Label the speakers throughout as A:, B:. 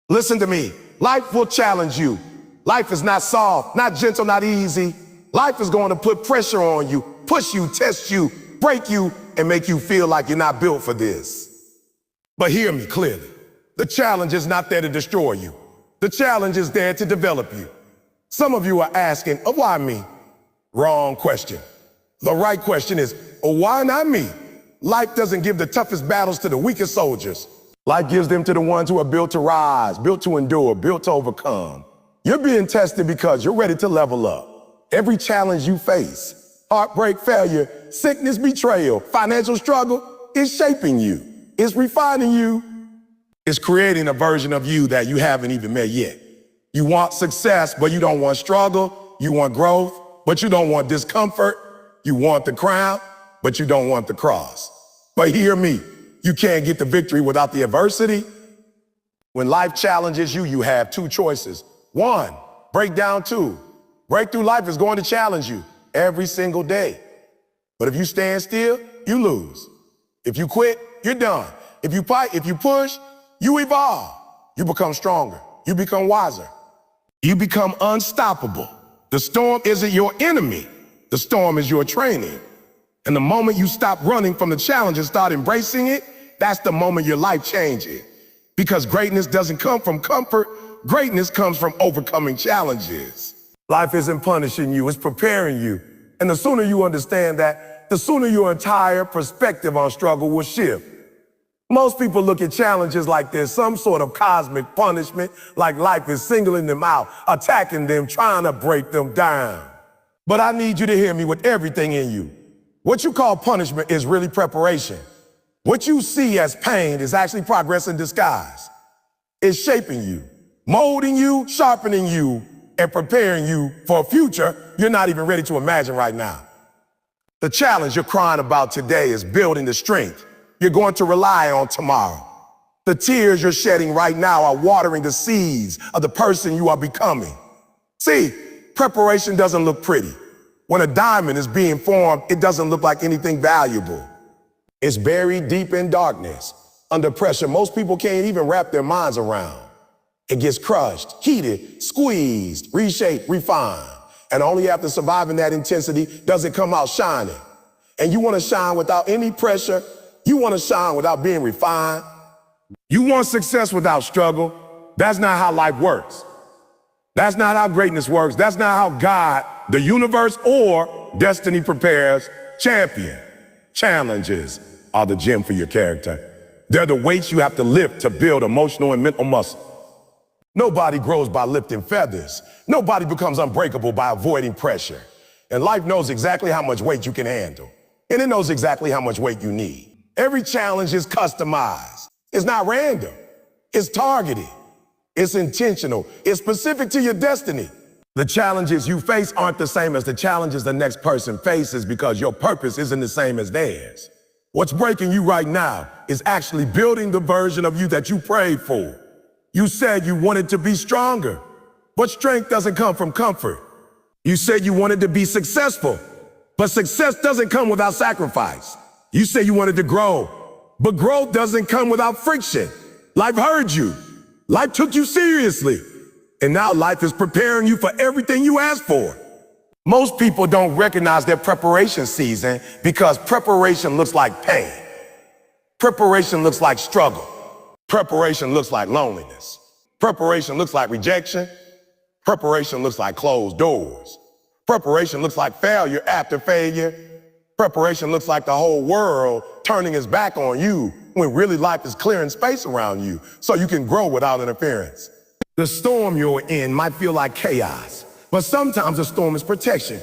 A: Listen to me. Life will challenge you. Life is not soft, not gentle, not easy. Life is going to put pressure on you, push you, test you, break you, and make you feel like you're not built for this. But hear me clearly. The challenge is not there to destroy you. The challenge is there to develop you. Some of you are asking, oh, why me? Wrong question. The right question is, oh, why not me? Life doesn't give the toughest battles to the weakest soldiers. Life gives them to the ones who are built to rise, built to endure, built to overcome. You're being tested because you're ready to level up. Every challenge you face, heartbreak, failure, sickness, betrayal, financial struggle, is shaping you. It's refining you. It's creating a version of you that you haven't even met yet. You want success, but you don't want struggle. You want growth, but you don't want discomfort. You want the crown, but you don't want the cross. But hear me, you can't get the victory without the adversity. When life challenges you, you have two choices. One, break down. Two, breakthrough life is going to challenge you every single day. But if you stand still, you lose. If you quit, you're done. If you fight, if you push, you evolve. You become stronger. You become wiser. You become unstoppable. The storm isn't your enemy. The storm is your training. And the moment you stop running from the challenge and start embracing it, that's the moment your life changes. Because greatness doesn't come from comfort. Greatness comes from overcoming challenges. Life isn't punishing you, it's preparing you. And the sooner you understand that, the sooner your entire perspective on struggle will shift. Most people look at challenges like there's some sort of cosmic punishment, like life is singling them out, attacking them, trying to break them down. But I need you to hear me with everything in you. What you call punishment is really preparation. What you see as pain is actually progress in disguise. It's shaping you, molding you, sharpening you, and preparing you for a future you're not even ready to imagine right now. The challenge you're crying about today is building the strength you're going to rely on tomorrow. The tears you're shedding right now are watering the seeds of the person you are becoming. See, preparation doesn't look pretty. When a diamond is being formed, it doesn't look like anything valuable. It's buried deep in darkness. Under pressure, most people can't even wrap their minds around. It gets crushed, heated, squeezed, reshaped, refined. And only after surviving that intensity does it come out shining. And you want to shine without any pressure. You want to shine without being refined. You want success without struggle. That's not how life works. That's not how greatness works. That's not how God, the universe, or destiny prepares champion. Challenges are the gym for your character. They're the weights you have to lift to build emotional and mental muscle. Nobody grows by lifting feathers. Nobody becomes unbreakable by avoiding pressure. And life knows exactly how much weight you can handle. And it knows exactly how much weight you need. Every challenge is customized. It's not random. It's targeted. It's intentional. It's specific to your destiny. The challenges you face aren't the same as the challenges the next person faces because your purpose isn't the same as theirs. What's breaking you right now is actually building the version of you that you prayed for. You said you wanted to be stronger, but strength doesn't come from comfort. You said you wanted to be successful, but success doesn't come without sacrifice. You said you wanted to grow, but growth doesn't come without friction. Life heard you. Life took you seriously. And now life is preparing you for everything you asked for. Most people don't recognize their preparation season because preparation looks like pain. Preparation looks like struggle. Preparation looks like loneliness. Preparation looks like rejection. Preparation looks like closed doors. Preparation looks like failure after failure. Preparation looks like the whole world turning its back on you when really life is clearing space around you so you can grow without interference. The storm you're in might feel like chaos, but sometimes a storm is protection.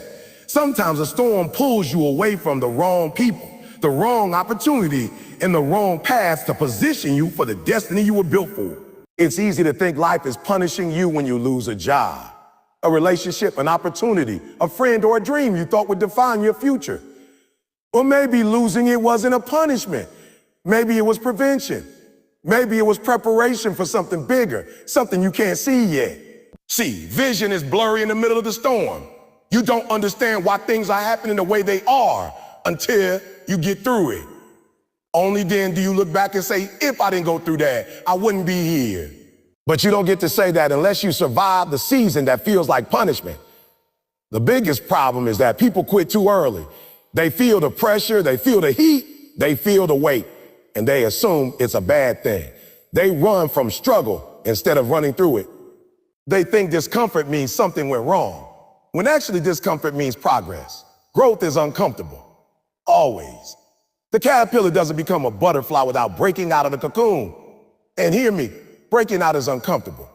A: Sometimes a storm pulls you away from the wrong people, the wrong opportunity, and the wrong path to position you for the destiny you were built for. It's easy to think life is punishing you when you lose a job, a relationship, an opportunity, a friend, or a dream you thought would define your future. Or maybe losing it wasn't a punishment. Maybe it was prevention. Maybe it was preparation for something bigger, something you can't see yet. See, vision is blurry in the middle of the storm. You don't understand why things are happening the way they are until you get through it. Only then do you look back and say, if I didn't go through that, I wouldn't be here. But you don't get to say that unless you survive the season that feels like punishment. The biggest problem is that people quit too early. They feel the pressure, they feel the heat, they feel the weight, and they assume it's a bad thing. They run from struggle instead of running through it. They think discomfort means something went wrong, when actually discomfort means progress. Growth is uncomfortable, always. The caterpillar doesn't become a butterfly without breaking out of the cocoon. And hear me, breaking out is uncomfortable.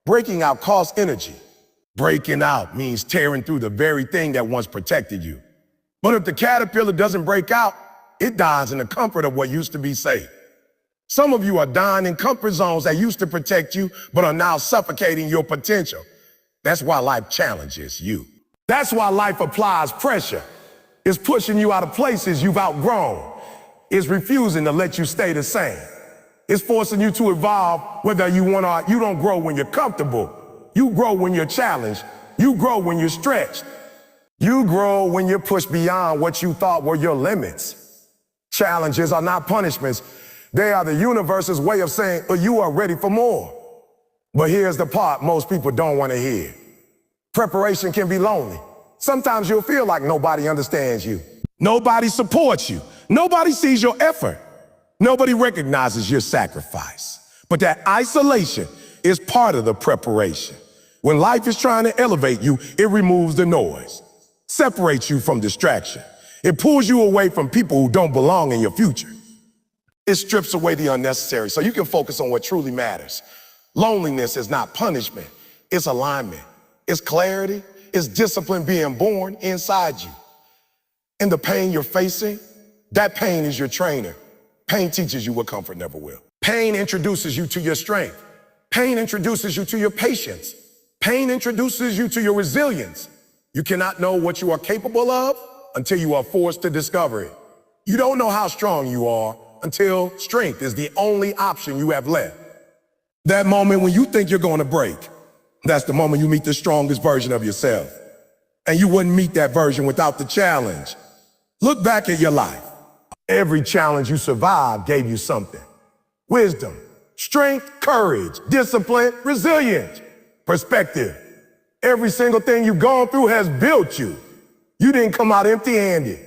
A: Breaking out costs energy. Breaking out means tearing through the very thing that once protected you. But if the caterpillar doesn't break out, it dies in the comfort of what used to be safe. Some of you are dying in comfort zones that used to protect you, but are now suffocating your potential. That's why life challenges you. That's why life applies pressure. It's pushing you out of places you've outgrown. It's refusing to let you stay the same. It's forcing you to evolve whether you want or not. You don't grow when you're comfortable. You grow when you're challenged. You grow when you're stretched. You grow when you're pushed beyond what you thought were your limits. Challenges are not punishments. They are the universe's way of saying, oh, you are ready for more. But here's the part most people don't want to hear. Preparation can be lonely. Sometimes you'll feel like nobody understands you. Nobody supports you. Nobody sees your effort. Nobody recognizes your sacrifice. But that isolation is part of the preparation. When life is trying to elevate you, it removes the noise, separates you from distraction. It pulls you away from people who don't belong in your future. It strips away the unnecessary so you can focus on what truly matters. Loneliness is not punishment. It's alignment. It's clarity. It's discipline being born inside you. And the pain you're facing, that pain is your trainer. Pain teaches you what comfort never will. Pain introduces you to your strength. Pain introduces you to your patience. Pain introduces you to your resilience. You cannot know what you are capable of until you are forced to discover it. You don't know how strong you are until strength is the only option you have left. That moment when you think you're going to break, that's the moment you meet the strongest version of yourself. And you wouldn't meet that version without the challenge. Look back at your life. Every challenge you survived gave you something. Wisdom, strength, courage, discipline, resilience, perspective. Every single thing you've gone through has built you. You didn't come out empty-handed.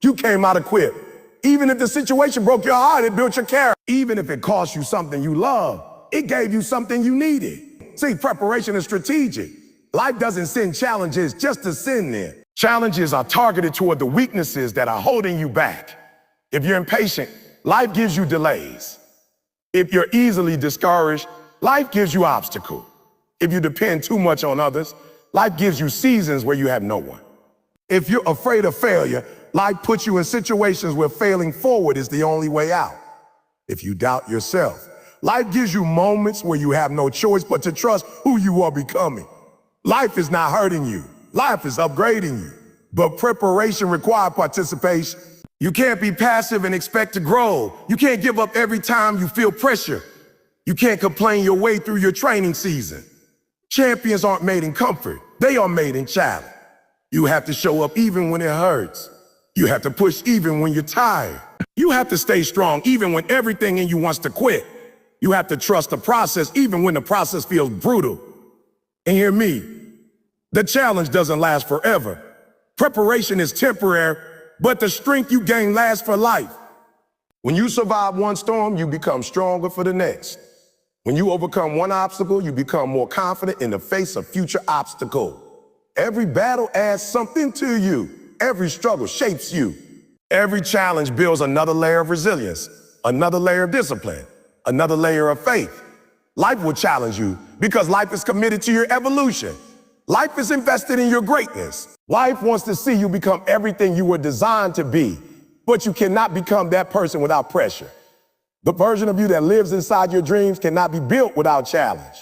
A: You came out equipped. Even if the situation broke your heart, it built your character. Even if it cost you something you love, it gave you something you needed. See, preparation is strategic. Life doesn't send challenges just to send them. Challenges are targeted toward the weaknesses that are holding you back. If you're impatient, life gives you delays. If you're easily discouraged, life gives you obstacles. If you depend too much on others, life gives you seasons where you have no one. If you're afraid of failure, life puts you in situations where failing forward is the only way out. If you doubt yourself, life gives you moments where you have no choice but to trust who you are becoming. Life is not hurting you. Life is upgrading you. But preparation requires participation. You can't be passive and expect to grow. You can't give up every time you feel pressure. You can't complain your way through your training season. Champions aren't made in comfort. They are made in challenge. You have to show up even when it hurts. You have to push even when you're tired. You have to stay strong even when everything in you wants to quit. You have to trust the process even when the process feels brutal. And hear me, the challenge doesn't last forever. Preparation is temporary, but the strength you gain lasts for life. When you survive one storm, you become stronger for the next. When you overcome one obstacle, you become more confident in the face of future obstacles. Every battle adds something to you. Every struggle shapes you. Every challenge builds another layer of resilience, another layer of discipline, another layer of faith. Life will challenge you because life is committed to your evolution. Life is invested in your greatness. Life wants to see you become everything you were designed to be, but you cannot become that person without pressure. The version of you that lives inside your dreams cannot be built without challenge.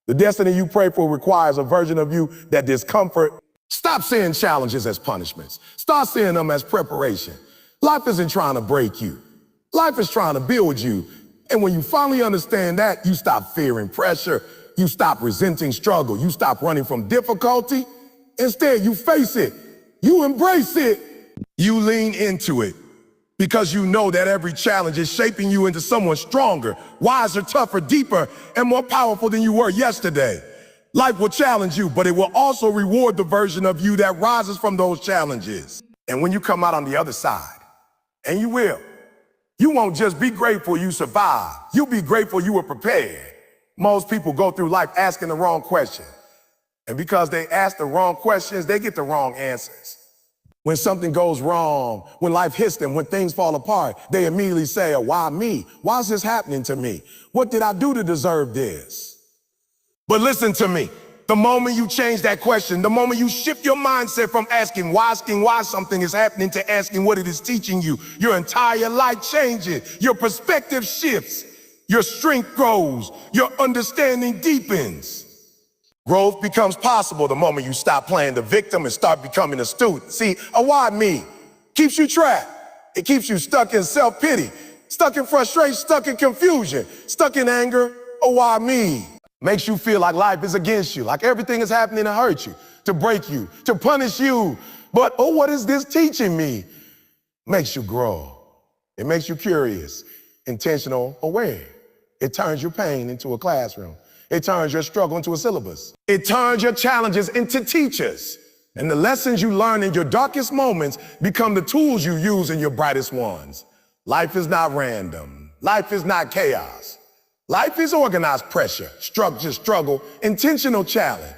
A: The destiny you pray for requires a version of you that discomfort. Stop seeing challenges as punishments. Start seeing them as preparation. Life isn't trying to break you. Life is trying to build you. And when you finally understand that, you stop fearing pressure. You stop resenting struggle. You stop running from difficulty. Instead, you face it. You embrace it. You lean into it. because you know that every challenge is shaping you into someone stronger, wiser, tougher, deeper, and more powerful than you were yesterday. Life will challenge you, but it will also reward the version of you that rises from those challenges. And when you come out on the other side, and you won't just be grateful you survived. You'll be grateful you were prepared. Most people go through life asking the wrong question. And because they ask the wrong questions, they get the wrong answers. When something goes wrong, when life hits them, when things fall apart, they immediately say, why me? Why is this happening to me? What did I do to deserve this? But listen to me. The moment you change that question, the moment you shift your mindset from asking why something is happening to asking what it is teaching you, your entire life changes, your perspective shifts, your strength grows, your understanding deepens. Growth becomes possible the moment you stop playing the victim and start becoming a student. See, a why me keeps you trapped. It keeps you stuck in self-pity, stuck in frustration, stuck in confusion, stuck in anger. A why me makes you feel like life is against you, like everything is happening to hurt you, to break you, to punish you. But, what is this teaching me? Makes you grow. It makes you curious, intentional, aware. It turns your pain into a classroom. It turns your struggle into a syllabus. It turns your challenges into teachers. And the lessons you learn in your darkest moments become the tools you use in your brightest ones. Life is not random. Life is not chaos. Life is organized pressure, structured struggle, intentional challenge.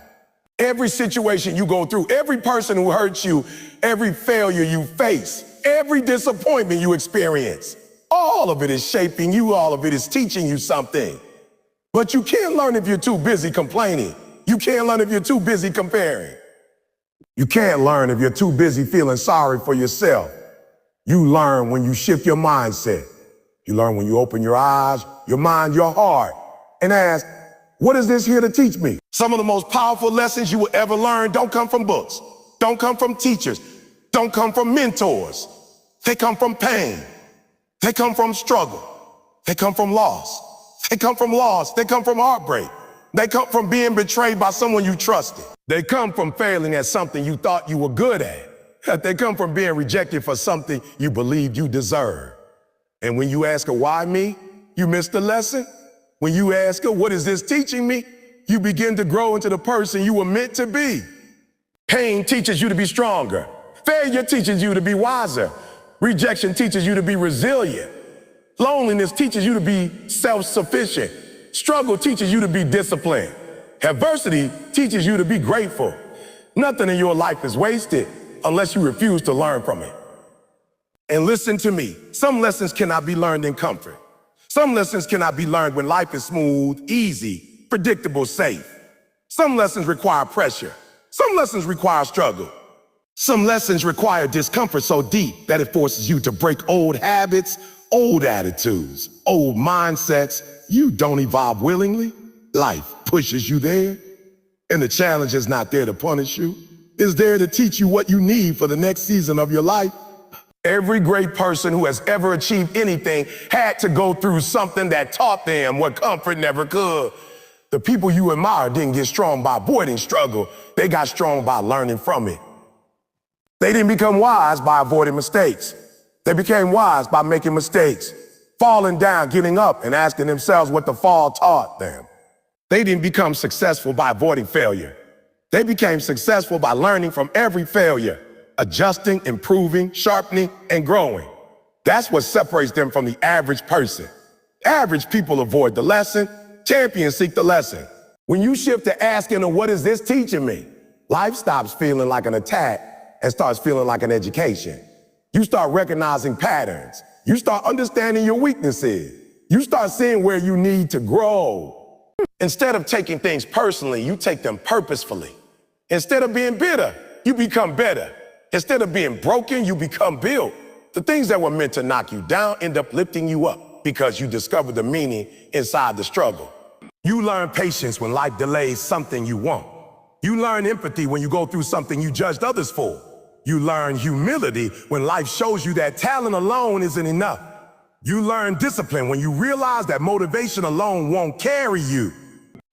A: Every situation you go through, every person who hurts you, every failure you face, every disappointment you experience, all of it is shaping you, all of it is teaching you something. But you can't learn if you're too busy complaining. You can't learn if you're too busy comparing. You can't learn if you're too busy feeling sorry for yourself. You learn when you shift your mindset. You learn when you open your eyes, your mind, your heart, and ask, what is this here to teach me? Some of the most powerful lessons you will ever learn don't come from books, don't come from teachers, don't come from mentors. They come from pain. They come from struggle. They come from loss. They come from loss. They come from heartbreak. They come from being betrayed by someone you trusted. They come from failing at something you thought you were good at. They come from being rejected for something you believed you deserved. And when you ask her, why me? You miss the lesson. When you ask her, what is this teaching me? You begin to grow into the person you were meant to be. Pain teaches you to be stronger. Failure teaches you to be wiser. Rejection teaches you to be resilient. Loneliness teaches you to be self-sufficient. Struggle teaches you to be disciplined. Adversity teaches you to be grateful. Nothing in your life is wasted unless you refuse to learn from it. And listen to me, some lessons cannot be learned in comfort. Some lessons cannot be learned when life is smooth, easy, predictable, safe. Some lessons require pressure. Some lessons require struggle. Some lessons require discomfort so deep that it forces you to break old habits, old attitudes, old mindsets. You don't evolve willingly. Life pushes you there. And the challenge is not there to punish you. It's there to teach you what you need for the next season of your life. Every great person who has ever achieved anything had to go through something that taught them what comfort never could. The people you admire didn't get strong by avoiding struggle. They got strong by learning from it. They didn't become wise by avoiding mistakes. They became wise by making mistakes, falling down, getting up, and asking themselves what the fall taught them. They didn't become successful by avoiding failure. They became successful by learning from every failure, adjusting, improving, sharpening, and growing. That's what separates them from the average person. Average people avoid the lesson. Champions seek the lesson. When you shift to asking, what is this teaching me? Life stops feeling like an attack and starts feeling like an education. You start recognizing patterns. You start understanding your weaknesses. You start seeing where you need to grow. Instead of taking things personally, you take them purposefully. Instead of being bitter, you become better. Instead of being broken, you become built. The things that were meant to knock you down end up lifting you up because you discover the meaning inside the struggle. You learn patience when life delays something you want. You learn empathy when you go through something you judged others for. You learn humility when life shows you that talent alone isn't enough. You learn discipline when you realize that motivation alone won't carry you.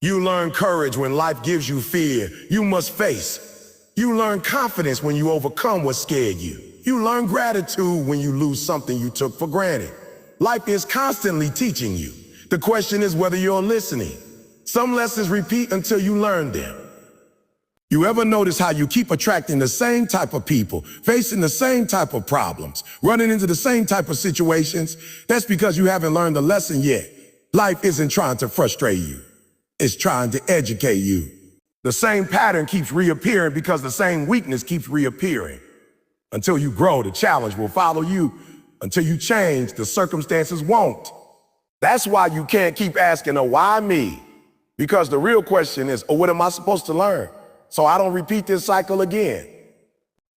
A: You learn courage when life gives you fear you must face. You learn confidence when you overcome what scared you. You learn gratitude when you lose something you took for granted. Life is constantly teaching you. The question is whether you're listening. Some lessons repeat until you learn them. You ever notice how you keep attracting the same type of people, facing the same type of problems, running into the same type of situations? That's because you haven't learned the lesson yet. Life isn't trying to frustrate you. It's trying to educate you. The same pattern keeps reappearing because the same weakness keeps reappearing. Until you grow, the challenge will follow you. Until you change, the circumstances won't. That's why you can't keep asking, oh, why me? Because the real question is, oh, what am I supposed to learn so I don't repeat this cycle again?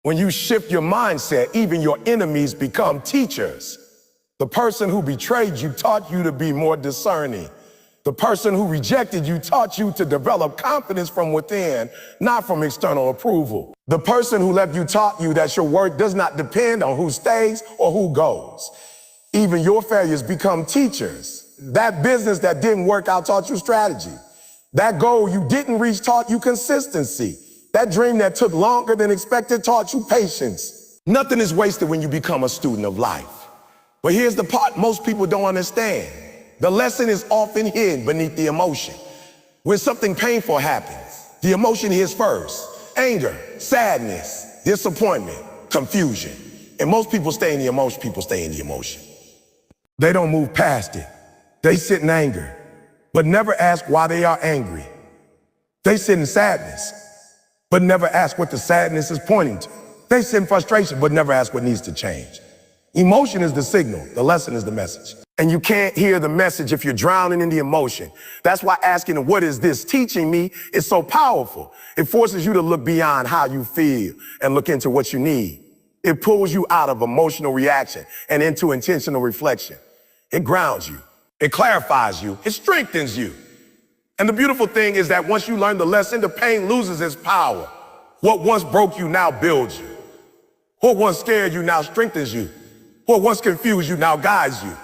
A: When you shift your mindset, even your enemies become teachers. The person who betrayed you taught you to be more discerning. The person who rejected you taught you to develop confidence from within, not from external approval. The person who left you taught you that your worth does not depend on who stays or who goes. Even your failures become teachers. That business that didn't work out taught you strategy. That goal you didn't reach taught you consistency. That dream that took longer than expected taught you patience. Nothing is wasted when you become a student of life. But here's the part most people don't understand. The lesson is often hidden beneath the emotion. When something painful happens, the emotion hits first. Anger, sadness, disappointment, confusion. And most people stay in the emotion. They don't move past it. They sit in anger, but never ask why they are angry. They sit in sadness, but never ask what the sadness is pointing to. They sit in frustration, but never ask what needs to change. Emotion is the signal, the lesson is the message. And you can't hear the message if you're drowning in the emotion. That's why asking, what is this teaching me, is so powerful. It forces you to look beyond how you feel and look into what you need. It pulls you out of emotional reaction and into intentional reflection. It grounds you. It clarifies you. It strengthens you. And the beautiful thing is that once you learn the lesson, the pain loses its power. What once broke you now builds you. What once scared you now strengthens you. What once confused you now guides you.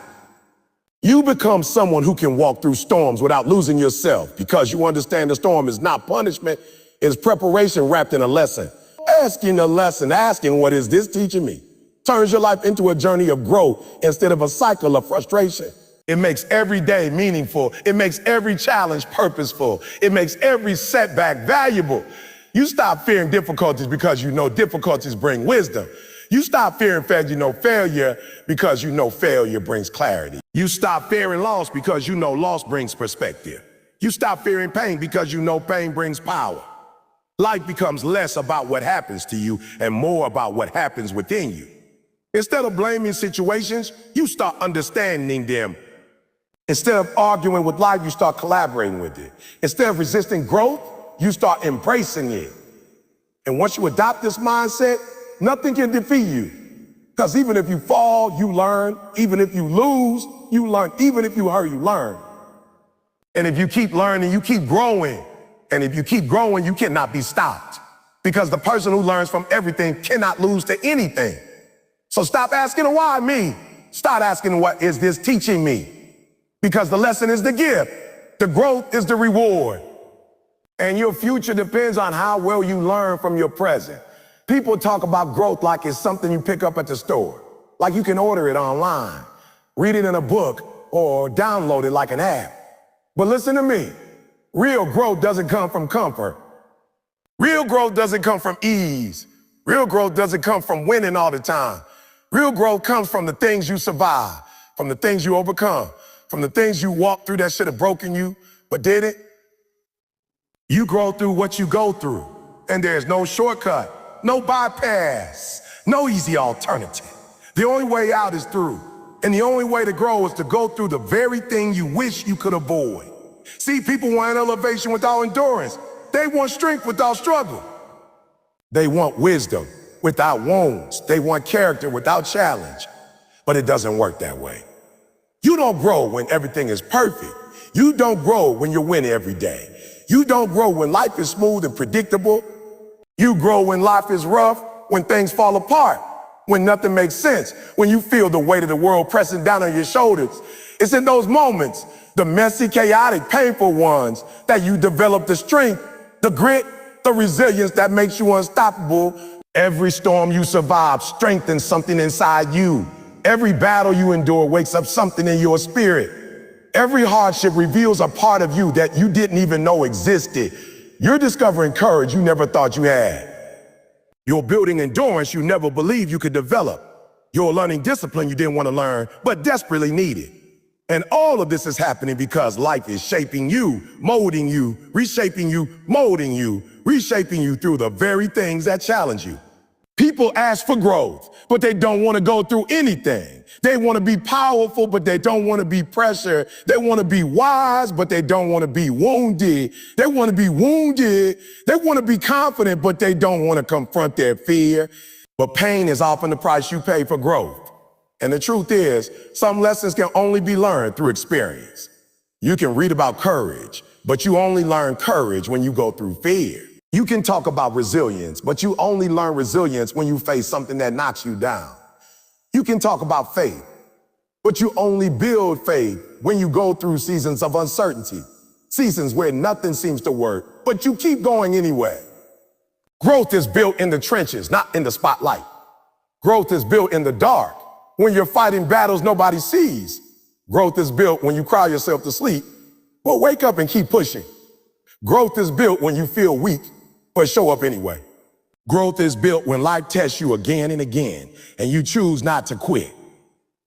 A: You become someone who can walk through storms without losing yourself because you understand the storm is not punishment, it's preparation wrapped in a lesson. Asking what is this teaching me, turns your life into a journey of growth instead of a cycle of frustration. It makes every day meaningful. It makes every challenge purposeful. It makes every setback valuable. You stop fearing difficulties because you know difficulties bring wisdom. You stop fearing failure because you know failure brings clarity. You stop fearing loss because you know loss brings perspective. You stop fearing pain because you know pain brings power. Life becomes less about what happens to you and more about what happens within you. Instead of blaming situations, you start understanding them. Instead of arguing with life, you start collaborating with it. Instead of resisting growth, you start embracing it. And once you adopt this mindset, nothing can defeat you. Because even if you fall, you learn. Even if you lose, you learn. Even if you hurt, you learn. And if you keep learning, you keep growing. And if you keep growing, you cannot be stopped. Because the person who learns from everything cannot lose to anything. So stop asking, why me? Start asking, what is this teaching me? Because the lesson is the gift. The growth is the reward. And your future depends on how well you learn from your present. People talk about growth like it's something you pick up at the store, like you can order it online, read it in a book, or download it like an app. But listen to me, real growth doesn't come from comfort. Real growth doesn't come from ease. Real growth doesn't come from winning all the time. Real growth comes from the things you survive, from the things you overcome, from the things you walked through that should have broken you, but didn't. You grow through what you go through, and there's no shortcut, no bypass, no easy alternative. The only way out is through, and the only way to grow is to go through the very thing you wish you could avoid. See, people want elevation without endurance. They want strength without struggle. They want wisdom without wounds. They want character without challenge. But it doesn't work that way. You don't grow when everything is perfect. You don't grow when you're winning every day. You don't grow when life is smooth and predictable. You grow when life is rough, when things fall apart, when nothing makes sense, when you feel the weight of the world pressing down on your shoulders. It's in those moments, the messy, chaotic, painful ones, that you develop the strength, the grit, the resilience that makes you unstoppable Every storm you survive strengthens something inside you. Every battle you endure wakes up something in your spirit. Every hardship reveals a part of you that you didn't even know existed. You're discovering courage you never thought you had. You're building endurance you never believed you could develop. You're learning discipline you didn't want to learn, but desperately needed. And all of this is happening because life is shaping you, molding you, reshaping you, molding you, reshaping you through the very things that challenge you. People ask for growth, but they don't want to go through anything. They want to be powerful, but they don't want to be pressured. They want to be wise, but they don't want to be wounded. They want to be wounded. They want to be confident, but they don't want to confront their fear. But pain is often the price you pay for growth. And the truth is, some lessons can only be learned through experience. You can read about courage, but you only learn courage when you go through fear. You can talk about resilience, but you only learn resilience when you face something that knocks you down. You can talk about faith, but you only build faith when you go through seasons of uncertainty, seasons where nothing seems to work, but you keep going anyway. Growth is built in the trenches, not in the spotlight. Growth is built in the dark, when you're fighting battles nobody sees. Growth is built when you cry yourself to sleep, but wake up and keep pushing. Growth is built when you feel weak, but show up anyway. Growth is built when life tests you again and again, and you choose not to quit.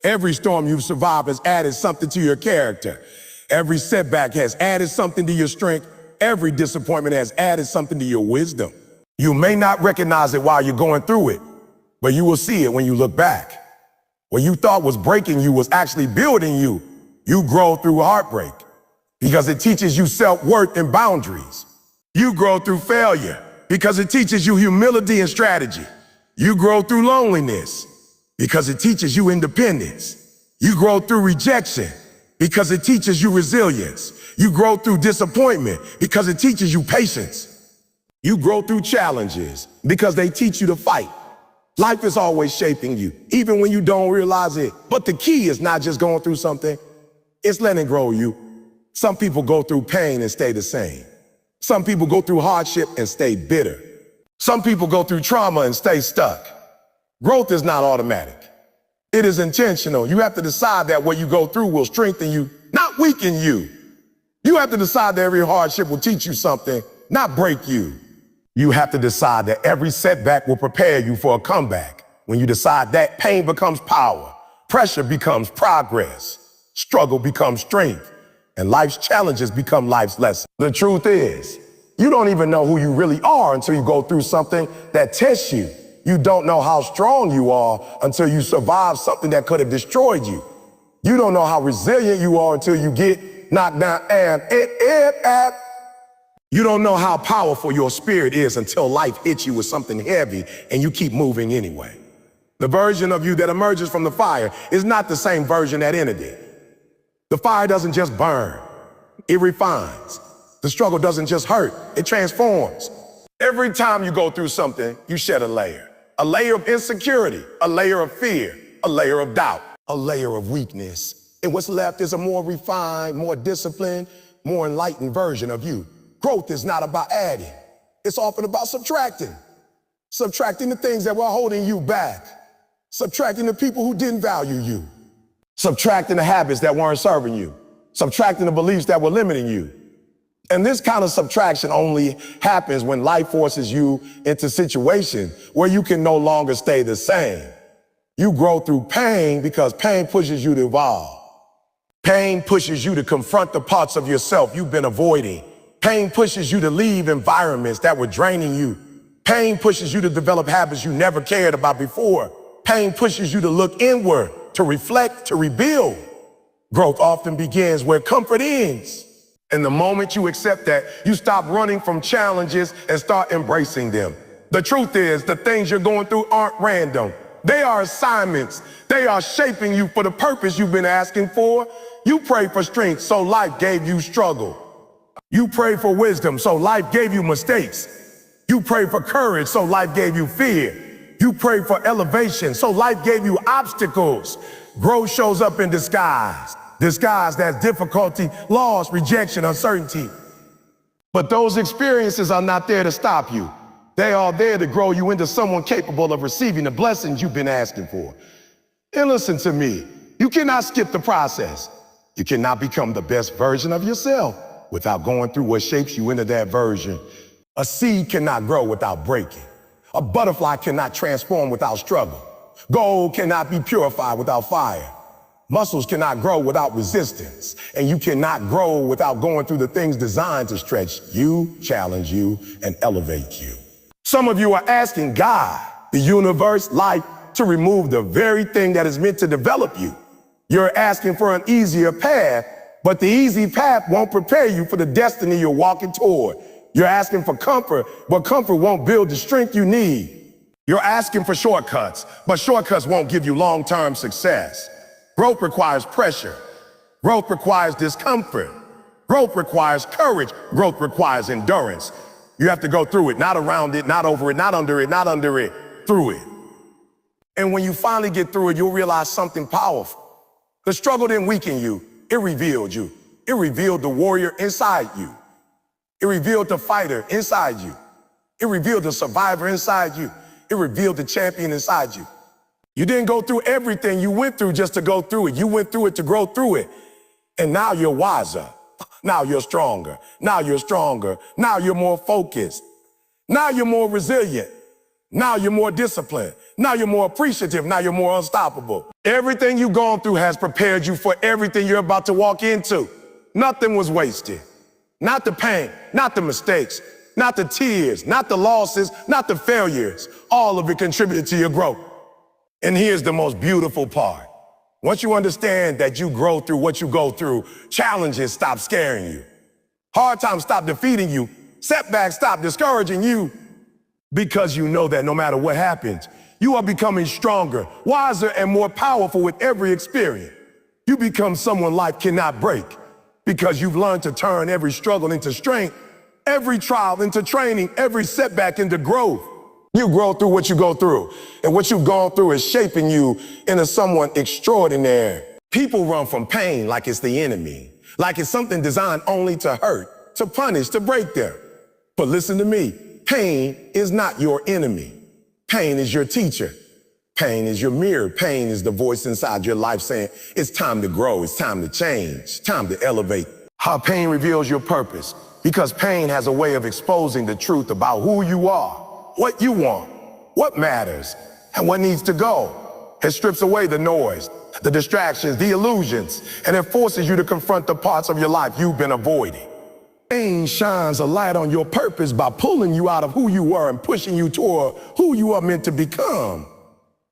A: Every storm you've survived has added something to your character. Every setback has added something to your strength. Every disappointment has added something to your wisdom. You may not recognize it while you're going through it, but you will see it when you look back. What you thought was breaking you was actually building you. You grow through heartbreak because it teaches you self-worth and boundaries. You grow through failure because it teaches you humility and strategy. You grow through loneliness because it teaches you independence. You grow through rejection because it teaches you resilience. You grow through disappointment because it teaches you patience. You grow through challenges because they teach you to fight. Life is always shaping you, even when you don't realize it. But the key is not just going through something, it's letting it grow you. Some people go through pain and stay the same. Some people go through hardship and stay bitter. Some people go through trauma and stay stuck. Growth is not automatic. It is intentional. You have to decide that what you go through will strengthen you, not weaken you. You have to decide that every hardship will teach you something, not break you. You have to decide that every setback will prepare you for a comeback. When you decide that, pain becomes power, pressure becomes progress, struggle becomes strength, and life's challenges become life's lessons. The truth is, you don't even know who you really are until you go through something that tests you. You don't know how strong you are until you survive something that could have destroyed you. You don't know how resilient you are until you get knocked down You don't know how powerful your spirit is until life hits you with something heavy and you keep moving anyway. The version of you that emerges from the fire is not the same version that entered it. The fire doesn't just burn, it refines. The struggle doesn't just hurt, it transforms. Every time you go through something, you shed a layer of insecurity, a layer of fear, a layer of doubt, a layer of weakness. And what's left is a more refined, more disciplined, more enlightened version of you. Growth is not about adding, it's often about subtracting. Subtracting the things that were holding you back. Subtracting the people who didn't value you. Subtracting the habits that weren't serving you. Subtracting the beliefs that were limiting you. And this kind of subtraction only happens when life forces you into situations where you can no longer stay the same. You grow through pain because pain pushes you to evolve. Pain pushes you to confront the parts of yourself you've been avoiding. Pain pushes you to leave environments that were draining you. Pain pushes you to develop habits you never cared about before. Pain pushes you to look inward, to reflect, to rebuild. Growth often begins where comfort ends. And the moment you accept that, you stop running from challenges and start embracing them. The truth is, the things you're going through aren't random. They are assignments. They are shaping you for the purpose you've been asking for. You prayed for strength, so life gave you struggle. You prayed for wisdom, so life gave you mistakes. You prayed for courage, so life gave you fear. You prayed for elevation, so life gave you obstacles. Growth shows up in disguise. Disguised as difficulty, loss, rejection, uncertainty. But those experiences are not there to stop you. They are there to grow you into someone capable of receiving the blessings you've been asking for. And listen to me, you cannot skip the process. You cannot become the best version of yourself without going through what shapes you into that version. A seed cannot grow without breaking. A butterfly cannot transform without struggle. Gold cannot be purified without fire. Muscles cannot grow without resistance. And you cannot grow without going through the things designed to stretch you, challenge you, and elevate you. Some of you are asking God, the universe, life, to remove the very thing that is meant to develop you. You're asking for an easier path, but the easy path won't prepare you for the destiny you're walking toward. You're asking for comfort, but comfort won't build the strength you need. You're asking for shortcuts, but shortcuts won't give you long-term success. Growth requires pressure. Growth requires discomfort. Growth requires courage. Growth requires endurance. You have to go through it, not around it, not over it, not under it, not under it, through it. And when you finally get through it, you'll realize something powerful. The struggle didn't weaken you, it revealed you. It revealed the warrior inside you. It revealed the fighter inside you. It revealed the survivor inside you. It revealed the champion inside you. You didn't go through everything you went through just to go through it. You went through it to grow through it. And now you're wiser. Now you're stronger. Now you're stronger. Now you're more focused. Now you're more resilient. Now you're more disciplined. Now you're more appreciative. Now you're more unstoppable. Everything you've gone through has prepared you for everything you're about to walk into. Nothing was wasted. Not the pain, not the mistakes, not the tears, not the losses, not the failures. All of it contributed to your growth. And here's the most beautiful part. Once you understand that you grow through what you go through, challenges stop scaring you. Hard times stop defeating you. Setbacks stop discouraging you. Because you know that no matter what happens, you are becoming stronger, wiser, and more powerful with every experience. You become someone life cannot break because you've learned to turn every struggle into strength, every trial into training, every setback into growth. You grow through what you go through, and what you've gone through is shaping you into someone extraordinary. People run from pain like it's the enemy, like it's something designed only to hurt, to punish, to break them. But listen to me, pain is not your enemy. Pain is your teacher. Pain is your mirror. Pain is the voice inside your life saying, it's time to grow, it's time to change, time to elevate. How pain reveals your purpose, because pain has a way of exposing the truth about who you are, what you want, what matters, and what needs to go. It strips away the noise, the distractions, the illusions, and it forces you to confront the parts of your life you've been avoiding. Pain shines a light on your purpose by pulling you out of who you were and pushing you toward who you are meant to become.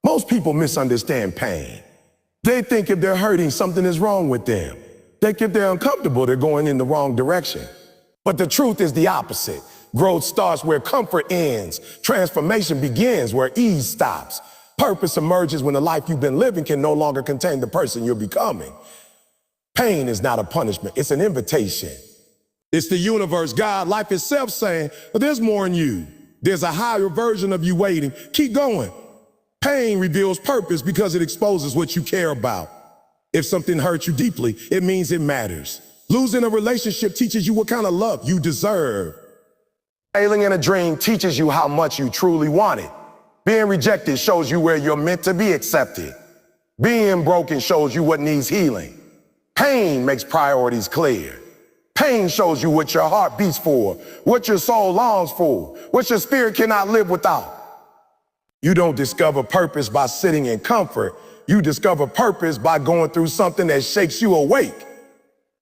A: Most people misunderstand pain. They think if they're hurting, something is wrong with them. They think if they're uncomfortable, they're going in the wrong direction. But the truth is the opposite. Growth starts where comfort ends. Transformation begins where ease stops. Purpose emerges when the life you've been living can no longer contain the person you're becoming. Pain is not a punishment, it's an invitation. It's the universe, God, life itself saying, but there's more in you. There's a higher version of you waiting. Keep going. Pain reveals purpose because it exposes what you care about. If something hurts you deeply, it means it matters. Losing a relationship teaches you what kind of love you deserve. Failing in a dream teaches you how much you truly want it. Being rejected shows you where you're meant to be accepted. Being broken shows you what needs healing. Pain makes priorities clear. Pain shows you what your heart beats for, what your soul longs for, what your spirit cannot live without. You don't discover purpose by sitting in comfort. You discover purpose by going through something that shakes you awake.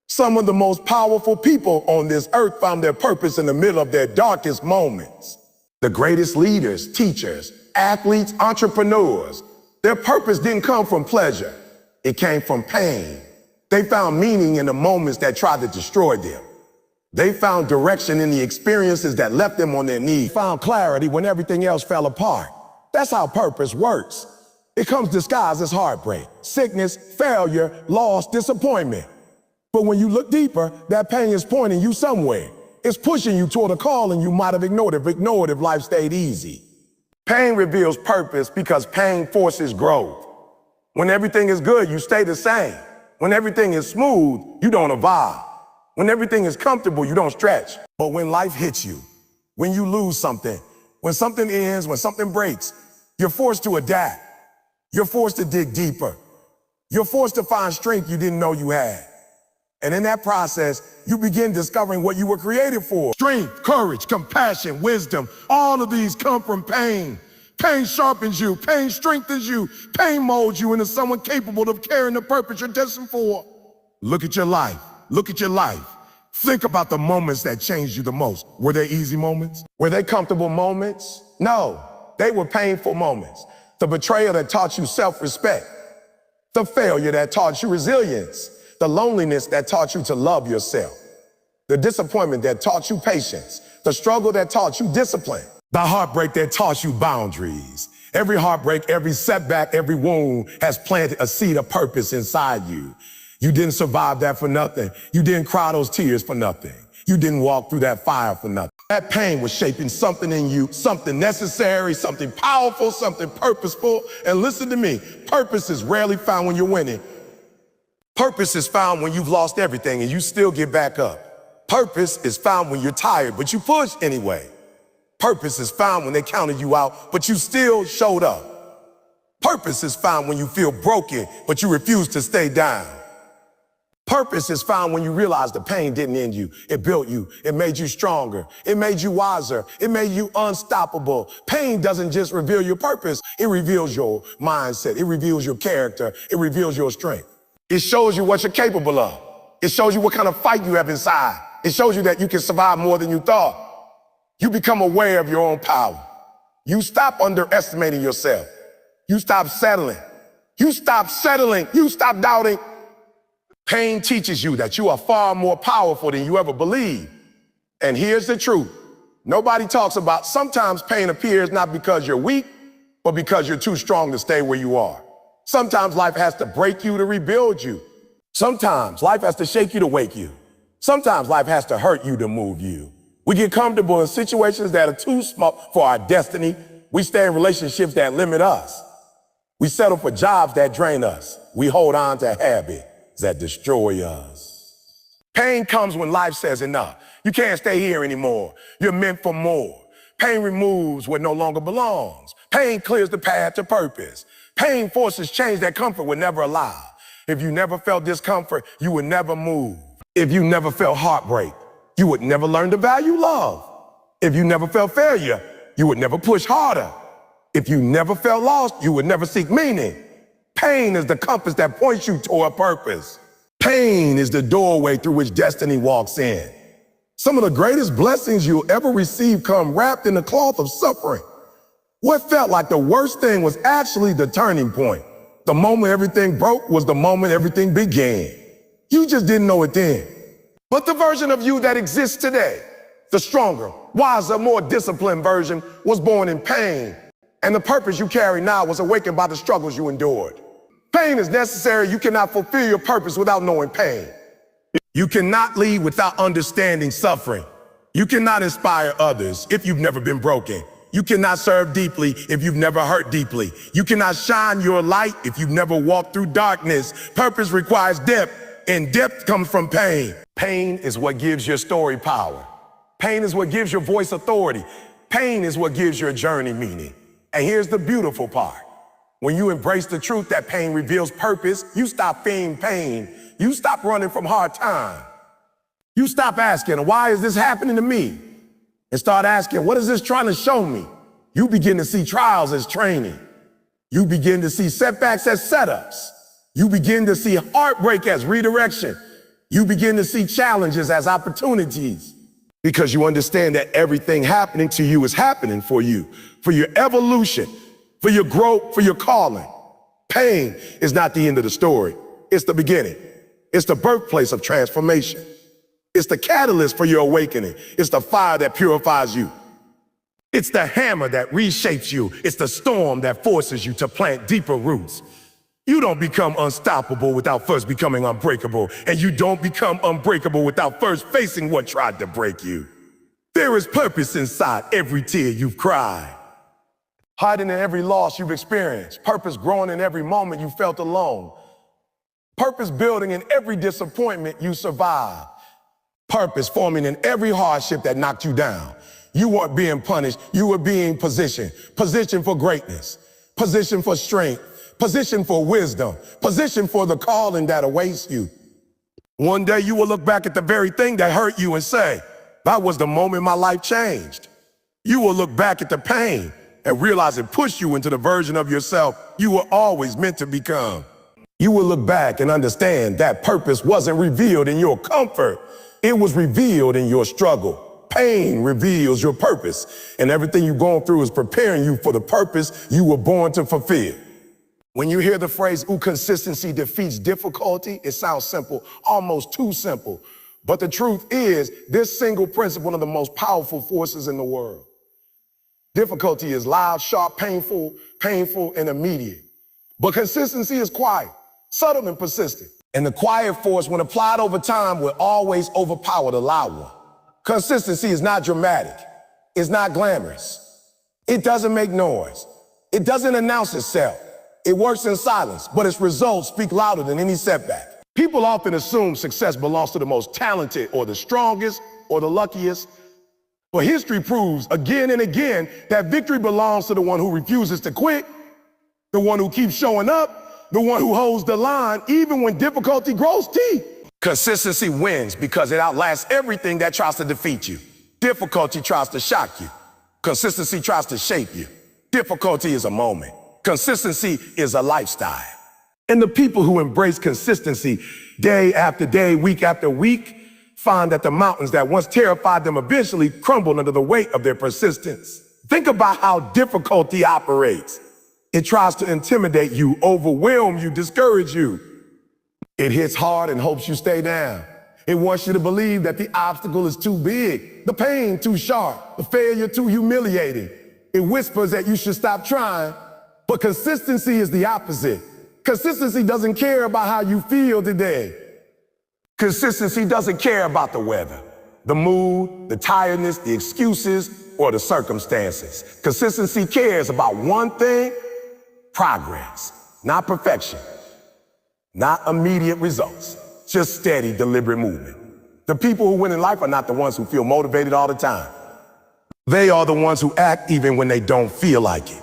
A: Some of the most powerful people on this earth found their purpose in the middle of their darkest moments. The greatest leaders, teachers, athletes, entrepreneurs, their purpose didn't come from pleasure. It came from pain. They found meaning in the moments that tried to destroy them. They found direction in the experiences that left them on their knees. Found clarity when everything else fell apart. That's how purpose works. It comes disguised as heartbreak, sickness, failure, loss, disappointment. But when you look deeper, that pain is pointing you somewhere. It's pushing you toward a calling you might have ignored if life stayed easy. Pain reveals purpose because pain forces growth. When everything is good, you stay the same. When everything is smooth, you don't evolve. When everything is comfortable, you don't stretch. But when life hits you, when you lose something, When something ends, when something breaks, you're forced to adapt. You're forced to dig deeper. You're forced to find strength you didn't know you had. And in that process, you begin discovering what you were created for. Strength, courage, compassion, wisdom, all of these come from pain. Pain sharpens you, pain strengthens you, pain molds you into someone capable of carrying the purpose you're destined for. Look at your life. Look at your life. Think about the moments that changed you the most. Were they easy moments? Were they comfortable moments? No, they were painful moments. The betrayal that taught you self-respect. The failure that taught you resilience. The loneliness that taught you to love yourself. The disappointment that taught you patience. The struggle that taught you discipline. The heartbreak that taught you boundaries. Every heartbreak, every setback, every wound has planted a seed of purpose inside you. You didn't survive that for nothing. You didn't cry those tears for nothing. You didn't walk through that fire for nothing. That pain was shaping something in you, something necessary, something powerful, something purposeful. And listen to me, purpose is rarely found when you're winning. Purpose is found when you've lost everything and you still get back up. Purpose is found when you're tired, but you push anyway. Purpose is found when they counted you out, but you still showed up. Purpose is found when you feel broken, but you refuse to stay down. Purpose is found when you realize the pain didn't end you. It built you. It made you stronger. It made you wiser. It made you unstoppable. Pain doesn't just reveal your purpose. It reveals your mindset. It reveals your character. It reveals your strength. It shows you what you're capable of. It shows you what kind of fight you have inside. It shows you that you can survive more than you thought. You become aware of your own power. You stop underestimating yourself. You stop settling. You stop settling. You stop doubting. Pain teaches you that you are far more powerful than you ever believed. And here's the truth. Nobody talks about sometimes pain appears not because you're weak, but because you're too strong to stay where you are. Sometimes life has to break you to rebuild you. Sometimes life has to shake you to wake you. Sometimes life has to hurt you to move you. We get comfortable in situations that are too small for our destiny. We stay in relationships that limit us. We settle for jobs that drain us. We hold on to habits that destroy us. Pain comes when life says enough. You can't stay here anymore. You're meant for more. Pain removes what no longer belongs. Pain clears the path to purpose. Pain forces change that comfort would never allow. If you never felt discomfort, you would never move. If you never felt heartbreak, you would never learn to value love. If you never felt failure, you would never push harder. If you never felt lost, you would never seek meaning. Pain is the compass that points you toward purpose. Pain is the doorway through which destiny walks in. Some of the greatest blessings you'll ever receive come wrapped in the cloth of suffering. What felt like the worst thing was actually the turning point. The moment everything broke was the moment everything began. You just didn't know it then. But the version of you that exists today, the stronger, wiser, more disciplined version, was born in pain. And the purpose you carry now was awakened by the struggles you endured. Pain is necessary. You cannot fulfill your purpose without knowing pain. You cannot lead without understanding suffering. You cannot inspire others if you've never been broken. You cannot serve deeply if you've never hurt deeply. You cannot shine your light if you've never walked through darkness. Purpose requires depth, and depth comes from pain. Pain is what gives your story power. Pain is what gives your voice authority. Pain is what gives your journey meaning. And here's the beautiful part. When you embrace the truth that pain reveals purpose, you stop fearing pain. You stop running from hard time. You stop asking, why is this happening to me? And start asking, what is this trying to show me? You begin to see trials as training. You begin to see setbacks as setups. You begin to see heartbreak as redirection. You begin to see challenges as opportunities. Because you understand that everything happening to you is happening for you, for your evolution, for your growth, for your calling. Pain is not the end of the story. It's the beginning. It's the birthplace of transformation. It's the catalyst for your awakening. It's the fire that purifies you. It's the hammer that reshapes you. It's the storm that forces you to plant deeper roots. You don't become unstoppable without first becoming unbreakable. And you don't become unbreakable without first facing what tried to break you. There is purpose inside every tear you've cried. Hiding in every loss you've experienced. Purpose growing in every moment you felt alone. Purpose building in every disappointment you survived. Purpose forming in every hardship that knocked you down. You weren't being punished. You were being positioned. Positioned for greatness. Positioned for strength. Positioned for wisdom. Positioned for the calling that awaits you. One day you will look back at the very thing that hurt you and say, that was the moment my life changed. You will look back at the pain and realize it pushed you into the version of yourself you were always meant to become. You will look back and understand that purpose wasn't revealed in your comfort. It was revealed in your struggle. Pain reveals your purpose, and everything you've gone through is preparing you for the purpose you were born to fulfill. When you hear the phrase, "Ooh, consistency defeats difficulty," it sounds simple, almost too simple. But the truth is, this single principle is one of the most powerful forces in the world. Difficulty is loud, sharp, painful, and immediate. But consistency is quiet, subtle, and persistent. And the quiet force, when applied over time, will always overpower the loud one. Consistency is not dramatic. It's not glamorous. It doesn't make noise. It doesn't announce itself. It works in silence, but its results speak louder than any setback. People often assume success belongs to the most talented or the strongest or the luckiest. But history proves again and again that victory belongs to the one who refuses to quit, the one who keeps showing up, the one who holds the line even when difficulty grows teeth. Consistency wins because it outlasts everything that tries to defeat you. Difficulty tries to shock you. Consistency tries to shape you. Difficulty is a moment. Consistency is a lifestyle. And the people who embrace consistency day after day, week after week, find that the mountains that once terrified them eventually crumble under the weight of their persistence. Think about how difficulty operates. It tries to intimidate you, overwhelm you, discourage you. It hits hard and hopes you stay down. It wants you to believe that the obstacle is too big, the pain too sharp, the failure too humiliating. It whispers that you should stop trying, but consistency is the opposite. Consistency doesn't care about how you feel today. Consistency doesn't care about the weather, the mood, the tiredness, the excuses, or the circumstances. Consistency cares about one thing: progress, not perfection, not immediate results, just steady, deliberate movement. The people who win in life are not the ones who feel motivated all the time. They are the ones who act even when they don't feel like it.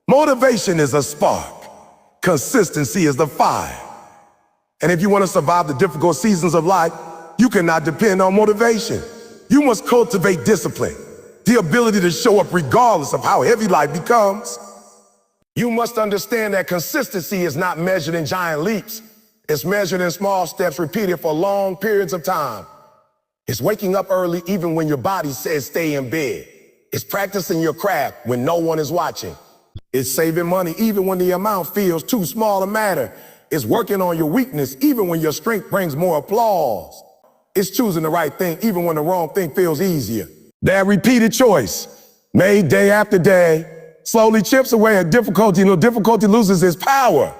A: Motivation is a spark. Consistency is the fire. And if you want to survive the difficult seasons of life, you cannot depend on motivation. You must cultivate discipline, the ability to show up regardless of how heavy life becomes. You must understand that consistency is not measured in giant leaps. It's measured in small steps repeated for long periods of time. It's waking up early even when your body says stay in bed. It's practicing your craft when no one is watching. It's saving money even when the amount feels too small to matter. It's working on your weakness even when your strength brings more applause. It's choosing the right thing even when the wrong thing feels easier. That repeated choice, made day after day, slowly chips away at difficulty until difficulty loses its power.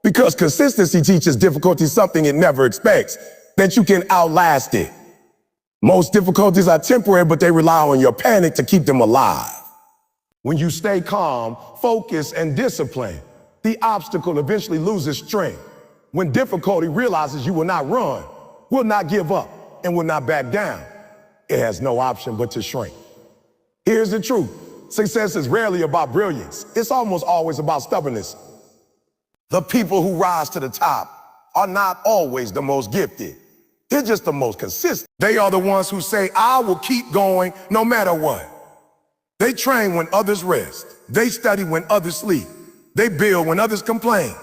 A: Because consistency teaches difficulty something it never expects, that you can outlast it. Most difficulties are temporary, but they rely on your panic to keep them alive. When you stay calm, focused, and disciplined, the obstacle eventually loses strength. When difficulty realizes you will not run, will not give up, and will not back down, it has no option but to shrink. Here's the truth. Success is rarely about brilliance. It's almost always about stubbornness. The people who rise to the top are not always the most gifted. They're just the most consistent. They are the ones who say, I will keep going no matter what. They train when others rest. They study when others sleep. They build when others complain.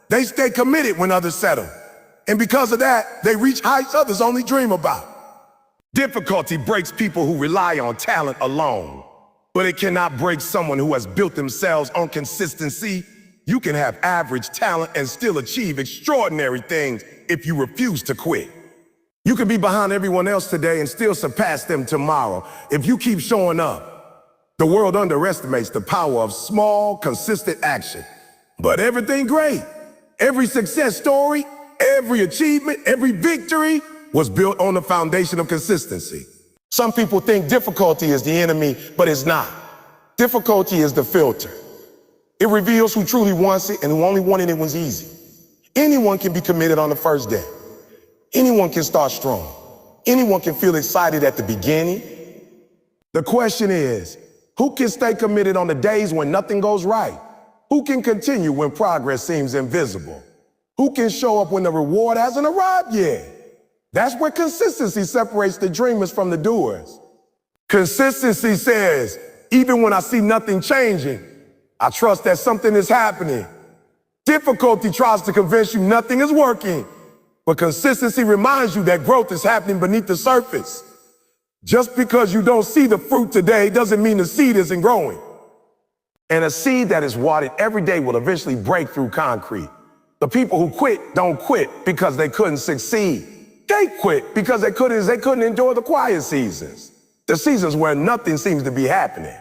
A: They stay committed when others settle. And because of that, they reach heights others only dream about. Difficulty breaks people who rely on talent alone, but it cannot break someone who has built themselves on consistency. You can have average talent and still achieve extraordinary things if you refuse to quit. You can be behind everyone else today and still surpass them tomorrow if you keep showing up. The world underestimates the power of small, consistent action. But everything great, every success story, every achievement, every victory was built on the foundation of consistency. Some people think difficulty is the enemy, but it's not. Difficulty is the filter. It reveals who truly wants it and who only wanted it was easy. Anyone can be committed on the first day. Anyone can start strong. Anyone can feel excited at the beginning. The question is, who can stay committed on the days when nothing goes right? Who can continue when progress seems invisible? Who can show up when the reward hasn't arrived yet? That's where consistency separates the dreamers from the doers. Consistency says, even when I see nothing changing, I trust that something is happening. Difficulty tries to convince you nothing is working, but consistency reminds you that growth is happening beneath the surface. Just because you don't see the fruit today doesn't mean the seed isn't growing. And a seed that is watered every day will eventually break through concrete. The people who quit don't quit because they couldn't succeed. They quit because they couldn't enjoy the quiet seasons. The seasons where nothing seems to be happening.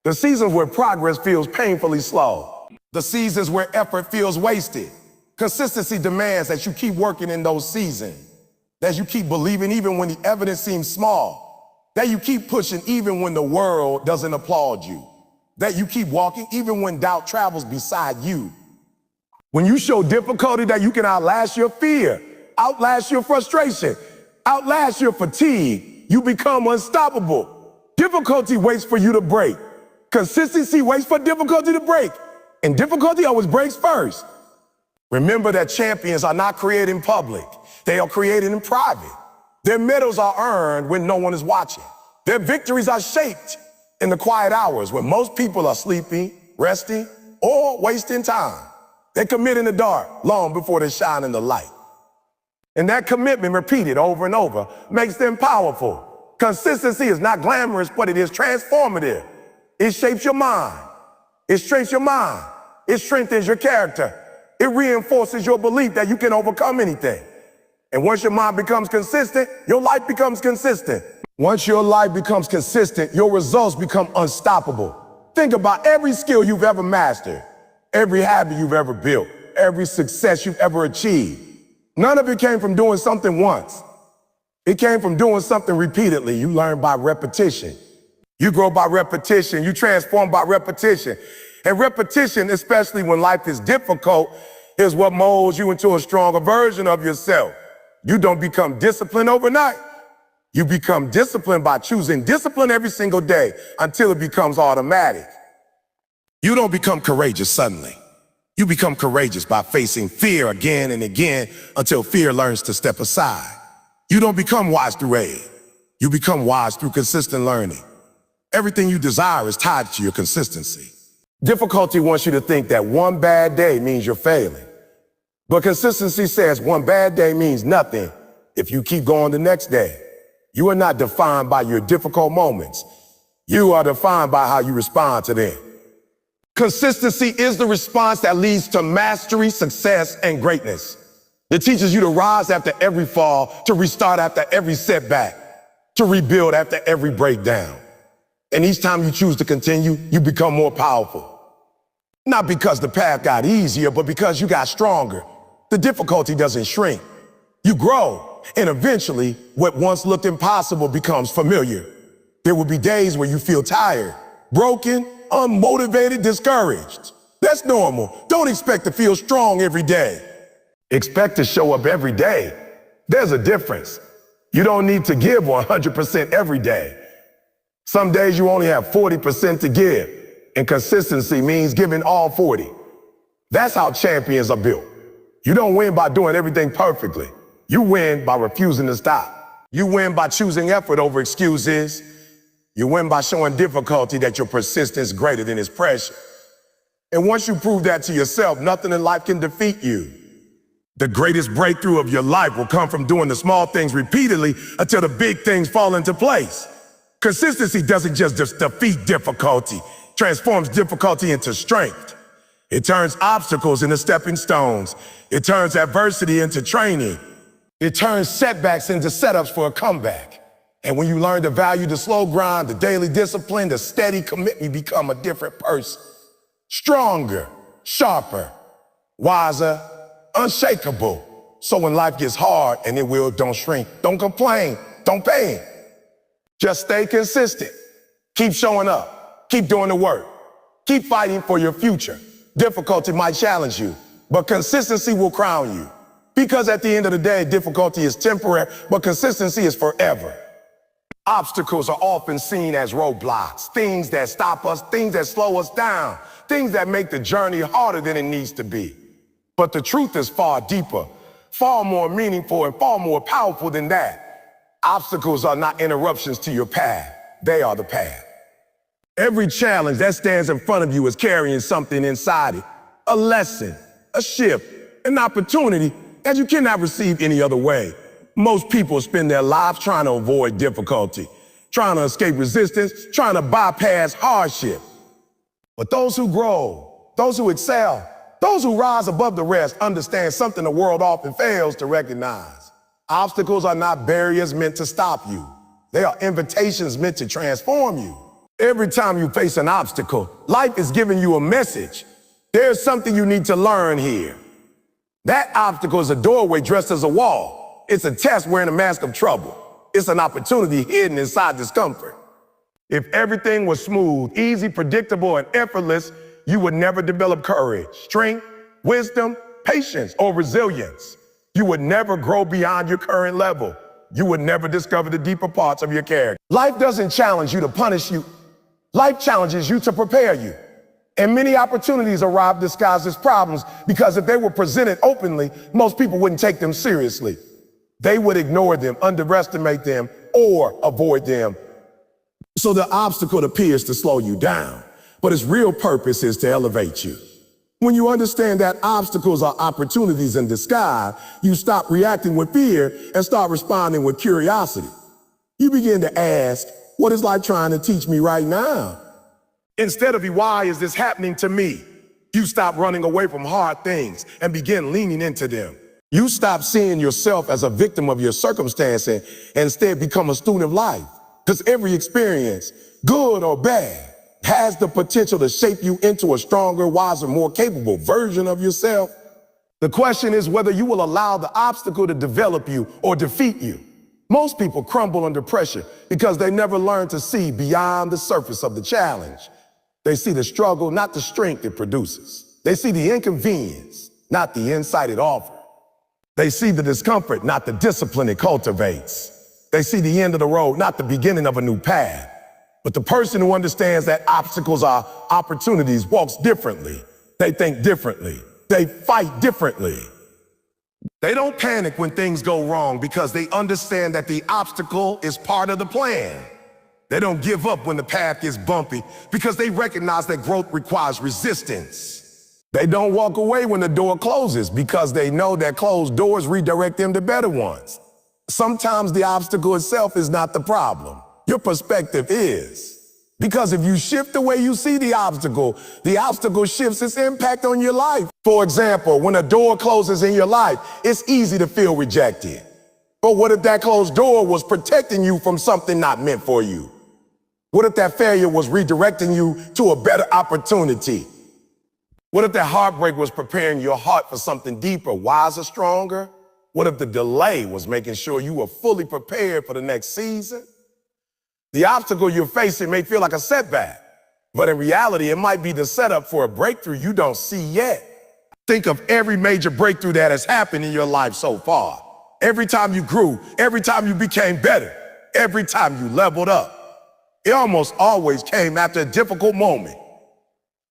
A: The seasons where progress feels painfully slow. The seasons where effort feels wasted. Consistency demands that you keep working in those seasons. That you keep believing even when the evidence seems small. That you keep pushing even when the world doesn't applaud you. That you keep walking even when doubt travels beside you. When you show difficulty that you can outlast your fear, outlast your frustration, outlast your fatigue, you become unstoppable. Difficulty waits for you to break. Consistency waits for difficulty to break. And difficulty always breaks first. Remember that champions are not created in public. They are created in private. Their medals are earned when no one is watching. Their victories are shaped in the quiet hours when most people are sleeping, resting, or wasting time. They commit in the dark long before they shine in the light. And that commitment, repeated over and over, makes them powerful. Consistency is not glamorous, but it is transformative. It shapes your mind. It strengthens your mind. It strengthens your character. It reinforces your belief that you can overcome anything. And once your mind becomes consistent, your life becomes consistent. Once your life becomes consistent, your results become unstoppable. Think about every skill you've ever mastered, every habit you've ever built, every success you've ever achieved. None of it came from doing something once. It came from doing something repeatedly. You learn by repetition. You grow by repetition. You transform by repetition. And repetition, especially when life is difficult, is what molds you into a stronger version of yourself. You don't become disciplined overnight. You become disciplined by choosing discipline every single day until it becomes automatic. You don't become courageous suddenly. You become courageous by facing fear again and again until fear learns to step aside. You don't become wise through aid. You become wise through consistent learning. Everything you desire is tied to your consistency. Difficulty wants you to think that one bad day means you're failing. But consistency says one bad day means nothing if you keep going the next day. You are not defined by your difficult moments. You are defined by how you respond to them. Consistency is the response that leads to mastery, success, and greatness. It teaches you to rise after every fall, to restart after every setback, to rebuild after every breakdown. And each time you choose to continue, you become more powerful. Not because the path got easier, but because you got stronger. The difficulty doesn't shrink. You grow, and eventually, what once looked impossible becomes familiar. There will be days where you feel tired, broken, unmotivated, discouraged. That's normal. Don't expect to feel strong every day. Expect to show up every day. There's a difference. You don't need to give 100% every day. Some days you only have 40% to give, and consistency means giving all 40. That's how champions are built. You don't win by doing everything perfectly. You win by refusing to stop. You win by choosing effort over excuses. You win by showing difficulty that your persistence is greater than its pressure. And once you prove that to yourself, nothing in life can defeat you. The greatest breakthrough of your life will come from doing the small things repeatedly until the big things fall into place. Consistency doesn't just defeat difficulty, transforms difficulty into strength. It turns obstacles into stepping stones. It turns adversity into training. It turns setbacks into setups for a comeback. And when you learn to value the slow grind, the daily discipline, the steady commitment, you become a different person. Stronger, sharper, wiser, unshakable. So when life gets hard, and it will, don't shrink. Don't complain. Don't pain. Just stay consistent. Keep showing up. Keep doing the work. Keep fighting for your future. Difficulty might challenge you, but consistency will crown you. Because at the end of the day, difficulty is temporary, but consistency is forever. Obstacles are often seen as roadblocks, things that stop us, things that slow us down, things that make the journey harder than it needs to be. But the truth is far deeper, far more meaningful, and far more powerful than that. Obstacles are not interruptions to your path. They are the path. Every challenge that stands in front of you is carrying something inside it, a lesson, a shift, an opportunity that you cannot receive any other way. Most people spend their lives trying to avoid difficulty, trying to escape resistance, trying to bypass hardship. But those who grow, those who excel, those who rise above the rest understand something the world often fails to recognize. Obstacles are not barriers meant to stop you. They are invitations meant to transform you. Every time you face an obstacle, life is giving you a message. There's something you need to learn here. That obstacle is a doorway dressed as a wall. It's a test wearing a mask of trouble. It's an opportunity hidden inside discomfort. If everything was smooth, easy, predictable, and effortless, you would never develop courage, strength, wisdom, patience, or resilience. You would never grow beyond your current level. You would never discover the deeper parts of your character. Life doesn't challenge you to punish you. Life challenges you to prepare you. And many opportunities arrive disguised as problems because if they were presented openly, most people wouldn't take them seriously. They would ignore them, underestimate them, or avoid them. So the obstacle appears to slow you down, but its real purpose is to elevate you. When you understand that obstacles are opportunities in disguise, you stop reacting with fear and start responding with curiosity. You begin to ask, what is life trying to teach me right now? Instead of why is this happening to me? You stop running away from hard things and begin leaning into them. You stop seeing yourself as a victim of your circumstance and instead become a student of life. Because every experience, good or bad, has the potential to shape you into a stronger, wiser, more capable version of yourself. The question is whether you will allow the obstacle to develop you or defeat you. Most people crumble under pressure because they never learn to see beyond the surface of the challenge. They see the struggle, not the strength it produces. They see the inconvenience, not the insight it offers. They see the discomfort, not the discipline it cultivates. They see the end of the road, not the beginning of a new path. But the person who understands that obstacles are opportunities walks differently. They think differently. They fight differently. They don't panic when things go wrong because they understand that the obstacle is part of the plan. They don't give up when the path is bumpy because they recognize that growth requires resistance. They don't walk away when the door closes because they know that closed doors redirect them to better ones. Sometimes the obstacle itself is not the problem. Your perspective is. Because if you shift the way you see the obstacle shifts its impact on your life. For example, when a door closes in your life, it's easy to feel rejected. But what if that closed door was protecting you from something not meant for you? What if that failure was redirecting you to a better opportunity? What if that heartbreak was preparing your heart for something deeper, wiser, stronger? What if the delay was making sure you were fully prepared for the next season? The obstacle you're facing may feel like a setback, but in reality, it might be the setup for a breakthrough you don't see yet. Think of every major breakthrough that has happened in your life so far. Every time you grew, every time you became better, every time you leveled up. It almost always came after a difficult moment.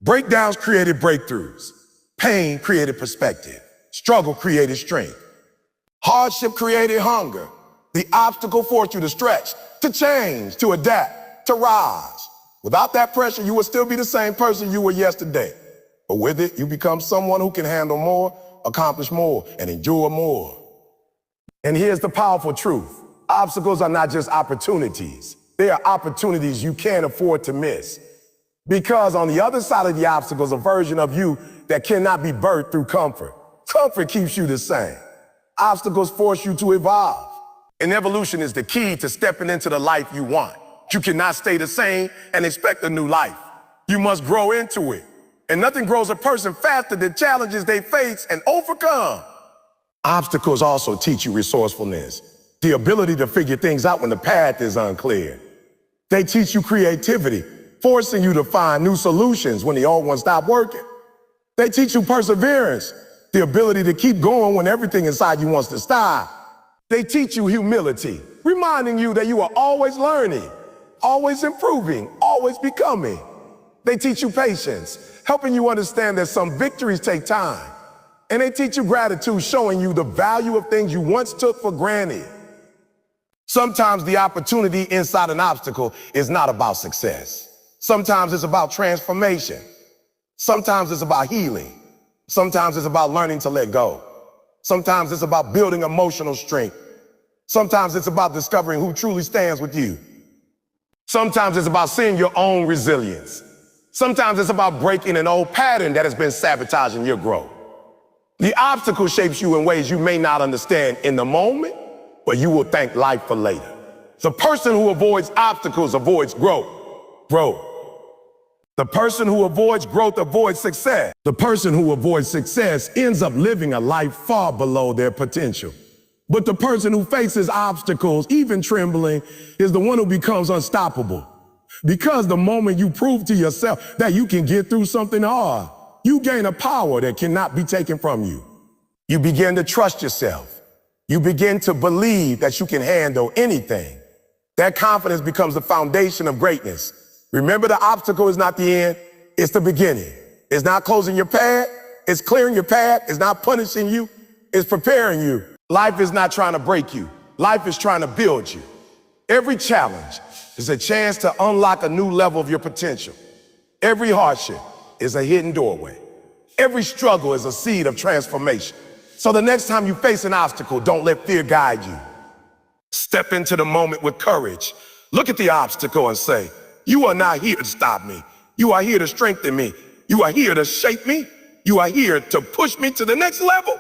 A: Breakdowns created breakthroughs. Pain created perspective. Struggle created strength. Hardship created hunger. The obstacle forced you to stretch, to change, to adapt, to rise. Without that pressure, you would still be the same person you were yesterday. But with it, you become someone who can handle more, accomplish more, and endure more. And here's the powerful truth. Obstacles are not just opportunities. They are opportunities you can't afford to miss. Because on the other side of the obstacle is a version of you that cannot be birthed through comfort. Comfort keeps you the same. Obstacles force you to evolve. And evolution is the key to stepping into the life you want. You cannot stay the same and expect a new life. You must grow into it. And nothing grows a person faster than challenges they face and overcome. Obstacles also teach you resourcefulness, the ability to figure things out when the path is unclear. They teach you creativity, forcing you to find new solutions when the old ones stop working. They teach you perseverance, the ability to keep going when everything inside you wants to stop. They teach you humility, reminding you that you are always learning, always improving, always becoming. They teach you patience, helping you understand that some victories take time. And they teach you gratitude, showing you the value of things you once took for granted. Sometimes the opportunity inside an obstacle is not about success. Sometimes it's about transformation. Sometimes it's about healing. Sometimes it's about learning to let go. Sometimes it's about building emotional strength. Sometimes it's about discovering who truly stands with you. Sometimes it's about seeing your own resilience. Sometimes it's about breaking an old pattern that has been sabotaging your growth. The obstacle shapes you in ways you may not understand in the moment, but you will thank life for later. The person who avoids obstacles avoids growth. The person who avoids growth avoids success. The person who avoids success ends up living a life far below their potential. But the person who faces obstacles, even trembling, is the one who becomes unstoppable. Because the moment you prove to yourself that you can get through something hard, you gain a power that cannot be taken from you. You begin to trust yourself. You begin to believe that you can handle anything. That confidence becomes the foundation of greatness. Remember, the obstacle is not the end, it's the beginning. It's not closing your path, it's clearing your path. It's not punishing you, it's preparing you. Life is not trying to break you. Life is trying to build you. Every challenge is a chance to unlock a new level of your potential. Every hardship is a hidden doorway. Every struggle is a seed of transformation. So the next time you face an obstacle, don't let fear guide you. Step into the moment with courage. Look at the obstacle and say, you are not here to stop me. You are here to strengthen me. You are here to shape me. You are here to push me to the next level.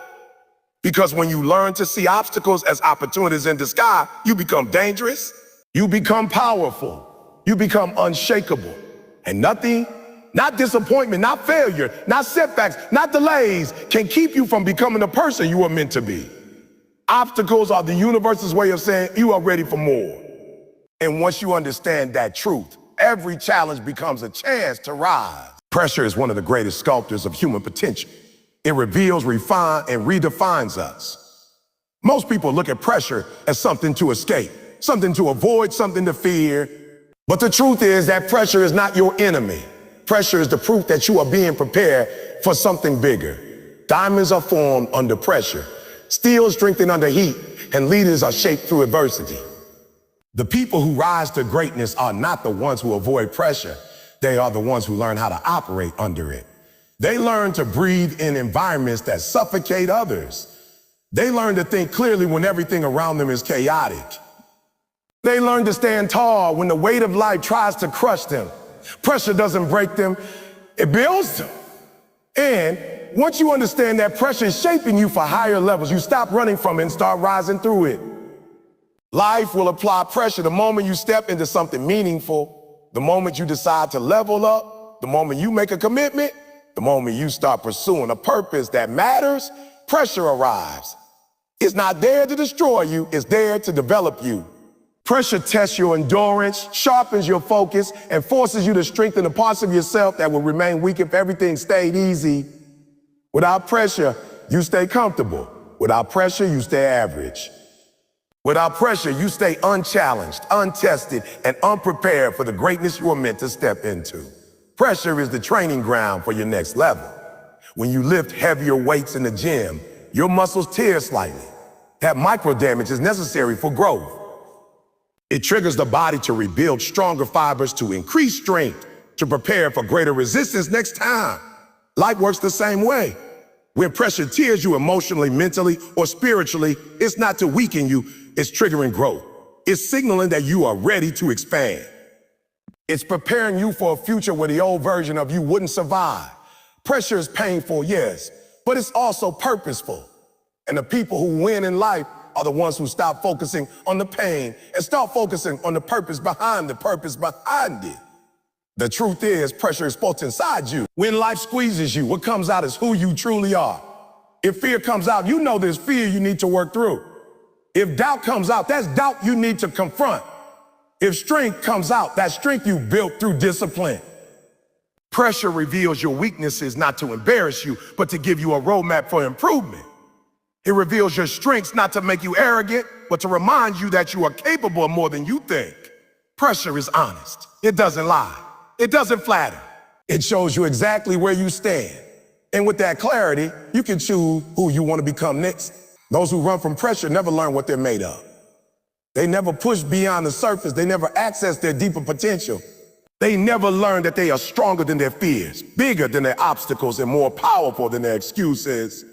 A: Because when you learn to see obstacles as opportunities in disguise, you become dangerous. You become powerful. You become unshakable. And nothing, not disappointment, not failure, not setbacks, not delays can keep you from becoming the person you are meant to be. Obstacles are the universe's way of saying you are ready for more. And once you understand that truth, every challenge becomes a chance to rise. Pressure is one of the greatest sculptors of human potential. It reveals, refines, and redefines us. Most people look at pressure as something to escape, something to avoid, something to fear. But the truth is that pressure is not your enemy. Pressure is the proof that you are being prepared for something bigger. Diamonds are formed under pressure. Steel is strengthened under heat, and leaders are shaped through adversity. The people who rise to greatness are not the ones who avoid pressure. They are the ones who learn how to operate under it. They learn to breathe in environments that suffocate others. They learn to think clearly when everything around them is chaotic. They learn to stand tall when the weight of life tries to crush them. Pressure doesn't break them, it builds them. And once you understand that pressure is shaping you for higher levels, you stop running from it and start rising through it. Life will apply pressure the moment you step into something meaningful, the moment you decide to level up, the moment you make a commitment, the moment you start pursuing a purpose that matters. Pressure arrives. It's not there to destroy you, it's there to develop you. Pressure tests your endurance, sharpens your focus, and forces you to strengthen the parts of yourself that will remain weak if everything stayed easy. Without pressure, you stay comfortable. Without pressure, you stay average. Without pressure, you stay unchallenged, untested, and unprepared for the greatness you are meant to step into. Pressure is the training ground for your next level. When you lift heavier weights in the gym, your muscles tear slightly. That micro damage is necessary for growth. It triggers the body to rebuild stronger fibers, to increase strength, to prepare for greater resistance next time. Life works the same way. When pressure tears you emotionally, mentally, or spiritually, it's not to weaken you, it's triggering growth. It's signaling that you are ready to expand. It's preparing you for a future where the old version of you wouldn't survive. Pressure is painful, yes, but it's also purposeful. And the people who win in life are the ones who stop focusing on the pain and start focusing on the purpose behind it. The truth is, pressure is built inside you. When life squeezes you, what comes out is who you truly are. If fear comes out, you know there's fear you need to work through. If doubt comes out, that's doubt you need to confront. If strength comes out, that's strength you built through discipline. Pressure reveals your weaknesses not to embarrass you, but to give you a roadmap for improvement. It reveals your strengths not to make you arrogant, but to remind you that you are capable of more than you think. Pressure is honest. It doesn't lie. It doesn't flatter. It shows you exactly where you stand. And with that clarity, you can choose who you want to become next. Those who run from pressure never learn what they're made of. They never push beyond the surface. They never access their deeper potential. They never learn that they are stronger than their fears, bigger than their obstacles, and more powerful than their excuses.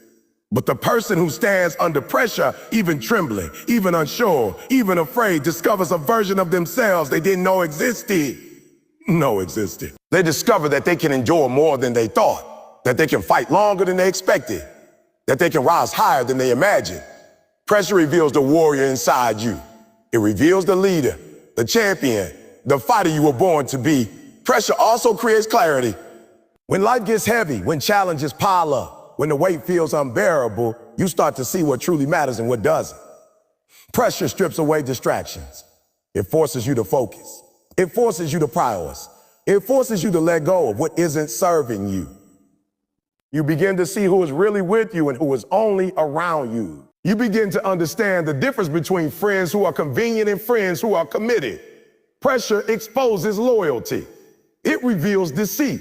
A: But the person who stands under pressure, even trembling, even unsure, even afraid, discovers a version of themselves they didn't know existed. They discover that they can endure more than they thought, that they can fight longer than they expected, that they can rise higher than they imagined. Pressure reveals the warrior inside you. It reveals the leader, the champion, the fighter you were born to be. Pressure also creates clarity. When life gets heavy, when challenges pile up, when the weight feels unbearable, you start to see what truly matters and what doesn't. Pressure strips away distractions. It forces you to focus. It forces you to prioritize. It forces you to let go of what isn't serving you. You begin to see who is really with you and who is only around you. You begin to understand the difference between friends who are convenient and friends who are committed. Pressure exposes loyalty. It reveals deceit.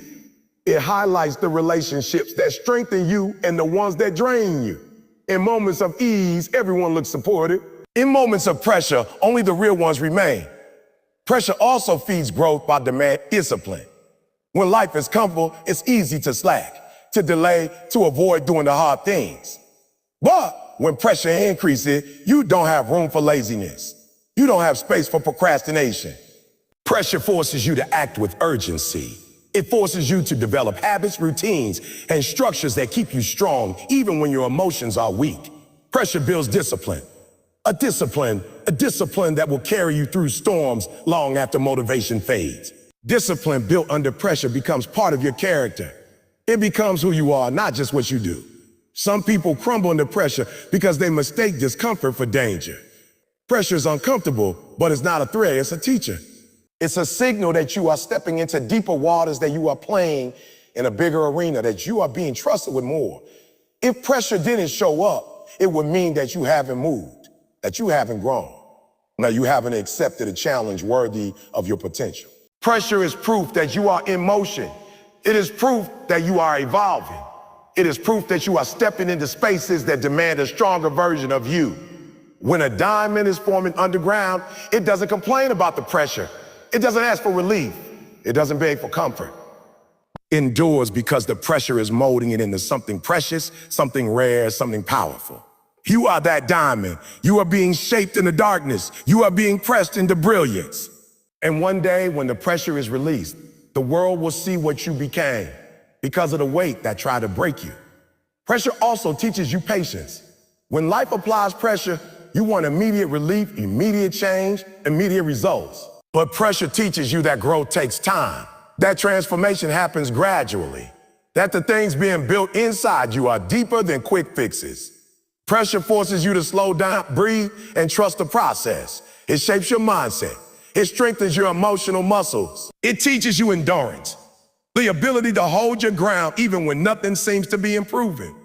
A: It highlights the relationships that strengthen you and the ones that drain you. In moments of ease, everyone looks supported. In moments of pressure, only the real ones remain. Pressure also feeds growth by demanding discipline. When life is comfortable, it's easy to slack, to delay, to avoid doing the hard things. But when pressure increases, you don't have room for laziness. You don't have space for procrastination. Pressure forces you to act with urgency. It forces you to develop habits, routines, and structures that keep you strong even when your emotions are weak. Pressure builds discipline. A discipline that will carry you through storms long after motivation fades. Discipline built under pressure becomes part of your character. It becomes who you are, not just what you do. Some people crumble under pressure because they mistake discomfort for danger. Pressure is uncomfortable, but it's not a threat, it's a teacher. It's a signal that you are stepping into deeper waters, that you are playing in a bigger arena, that you are being trusted with more. If pressure didn't show up, it would mean that you haven't moved, that you haven't grown. Now you haven't accepted a challenge worthy of your potential. Pressure is proof that you are in motion. It is proof that you are evolving. It is proof that you are stepping into spaces that demand a stronger version of you. When a diamond is forming underground, it doesn't complain about the pressure. It doesn't ask for relief. It doesn't beg for comfort. It endures because the pressure is molding it into something precious, something rare, something powerful. You are that diamond. You are being shaped in the darkness. You are being pressed into brilliance. And one day when the pressure is released, the world will see what you became because of the weight that tried to break you. Pressure also teaches you patience. When life applies pressure, you want immediate relief, immediate change, immediate results. But pressure teaches you that growth takes time, that transformation happens gradually, that the things being built inside you are deeper than quick fixes. Pressure forces you to slow down, breathe, and trust the process. It shapes your mindset. It strengthens your emotional muscles. It teaches you endurance, the ability to hold your ground even when nothing seems to be improving.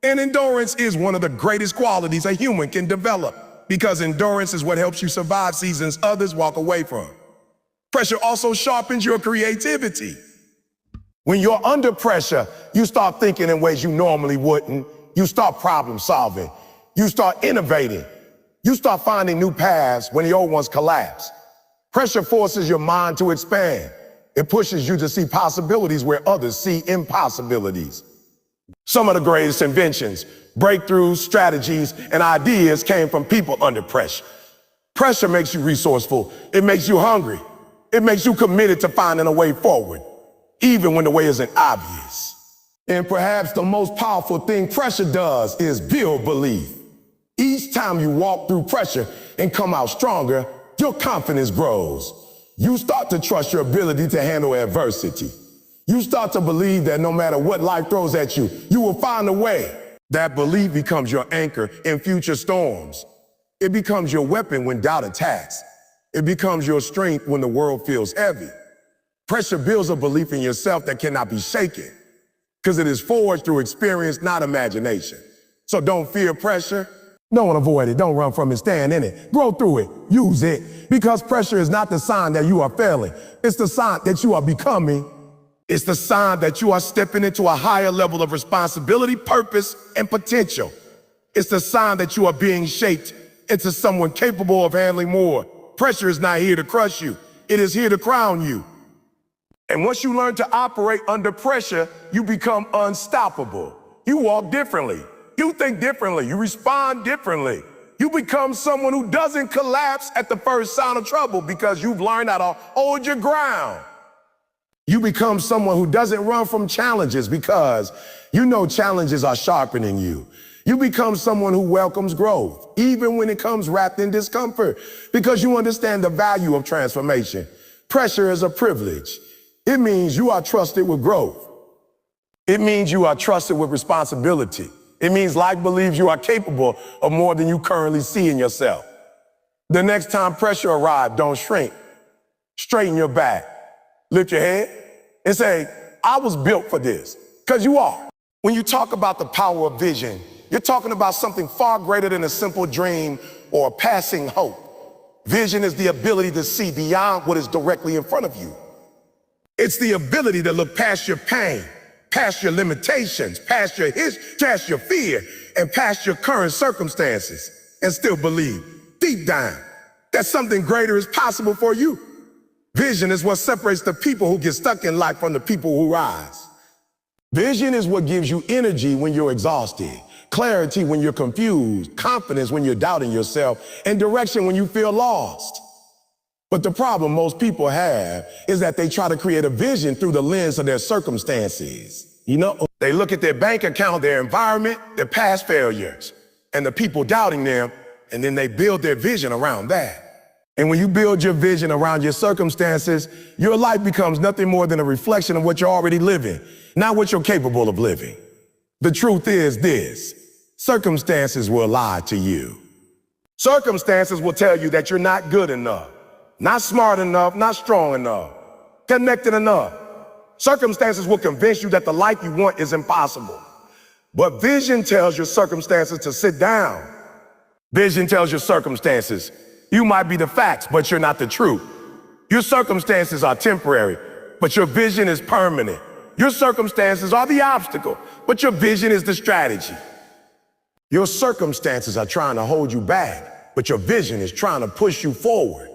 A: And endurance is one of the greatest qualities a human can develop, because endurance is what helps you survive seasons others walk away from. Pressure also sharpens your creativity. When you're under pressure, you start thinking in ways you normally wouldn't. You start problem solving. You start innovating. You start finding new paths when the old ones collapse. Pressure forces your mind to expand. It pushes you to see possibilities where others see impossibilities. Some of the greatest inventions, breakthroughs, strategies, and ideas came from people under pressure. Pressure makes you resourceful. It makes you hungry. It makes you committed to finding a way forward, even when the way isn't obvious. And perhaps the most powerful thing pressure does is build belief. Each time you walk through pressure and come out stronger, your confidence grows. You start to trust your ability to handle adversity. You start to believe that no matter what life throws at you, you will find a way. That belief becomes your anchor in future storms. It becomes your weapon when doubt attacks. It becomes your strength when the world feels heavy. Pressure builds a belief in yourself that cannot be shaken, because it is forged through experience, not imagination. So don't fear pressure. Don't avoid it. Don't run from it. Stand in it. Grow through it. Use it. Because pressure is not the sign that you are failing. It's the sign that you are becoming. It's the sign that you are stepping into a higher level of responsibility, purpose, and potential. It's the sign that you are being shaped into someone capable of handling more. Pressure is not here to crush you. It is here to crown you. And once you learn to operate under pressure, you become unstoppable. You walk differently. You think differently. You respond differently. You become someone who doesn't collapse at the first sign of trouble because you've learned how to hold your ground. You become someone who doesn't run from challenges because you know challenges are sharpening you. You become someone who welcomes growth, even when it comes wrapped in discomfort, because you understand the value of transformation. Pressure is a privilege. It means you are trusted with growth. It means you are trusted with responsibility. It means life believes you are capable of more than you currently see in yourself. The next time pressure arrives, don't shrink. Straighten your back. Lift your head and say, I was built for this, because you are. When you talk about the power of vision, you're talking about something far greater than a simple dream or a passing hope. Vision is the ability to see beyond what is directly in front of you. It's the ability to look past your pain, past your limitations, past your past your fear, and past your current circumstances, and still believe, deep down, that something greater is possible for you. Vision is what separates the people who get stuck in life from the people who rise. Vision is what gives you energy when you're exhausted, clarity when you're confused, confidence when you're doubting yourself, and direction when you feel lost. But the problem most people have is that they try to create a vision through the lens of their circumstances. You know, they look at their bank account, their environment, their past failures, and the people doubting them, and then they build their vision around that. And when you build your vision around your circumstances, your life becomes nothing more than a reflection of what you're already living, not what you're capable of living. The truth is this: circumstances will lie to you. Circumstances will tell you that you're not good enough, not smart enough, not strong enough, connected enough. Circumstances will convince you that the life you want is impossible. But vision tells your circumstances to sit down. Vision tells your circumstances, you might be the facts, but you're not the truth. Your circumstances are temporary, but your vision is permanent. Your circumstances are the obstacle, but your vision is the strategy. Your circumstances are trying to hold you back, but your vision is trying to push you forward.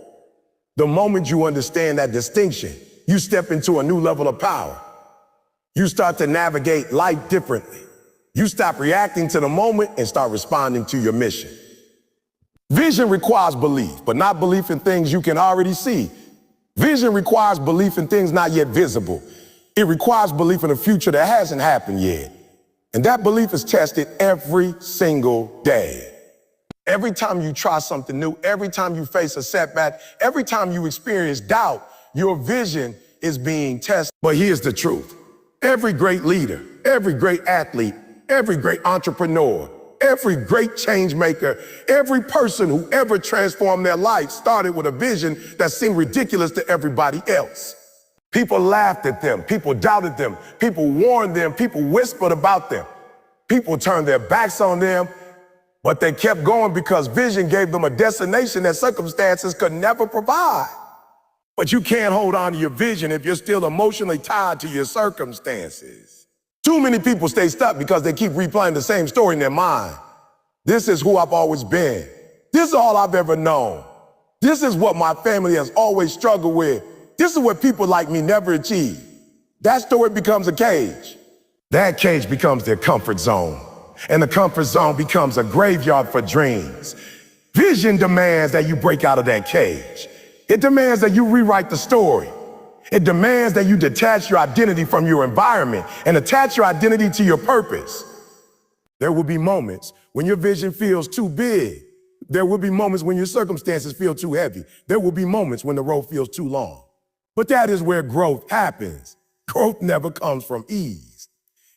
A: The moment you understand that distinction, you step into a new level of power. You start to navigate life differently. You stop reacting to the moment and start responding to your mission. Vision requires belief, but not belief in things you can already see. Vision requires belief in things not yet visible. It requires belief in a future that hasn't happened yet. And that belief is tested every single day. Every time you try something new, every time you face a setback, every time you experience doubt, your vision is being tested. But here's the truth. Every great leader, every great athlete, every great entrepreneur, every great change maker, every person who ever transformed their life started with a vision that seemed ridiculous to everybody else. People laughed at them, people doubted them, people warned them, people whispered about them. People turned their backs on them, but they kept going because vision gave them a destination that circumstances could never provide. But you can't hold on to your vision if you're still emotionally tied to your circumstances. Too many people stay stuck because they keep replaying the same story in their mind. This is who I've always been. This is all I've ever known. This is what my family has always struggled with. This is what people like me never achieved. That story becomes a cage. That cage becomes their comfort zone. And the comfort zone becomes a graveyard for dreams. Vision demands that you break out of that cage. It demands that you rewrite the story. It demands that you detach your identity from your environment and attach your identity to your purpose. There will be moments when your vision feels too big. There will be moments when your circumstances feel too heavy. There will be moments when the road feels too long. But that is where growth happens. Growth never comes from ease.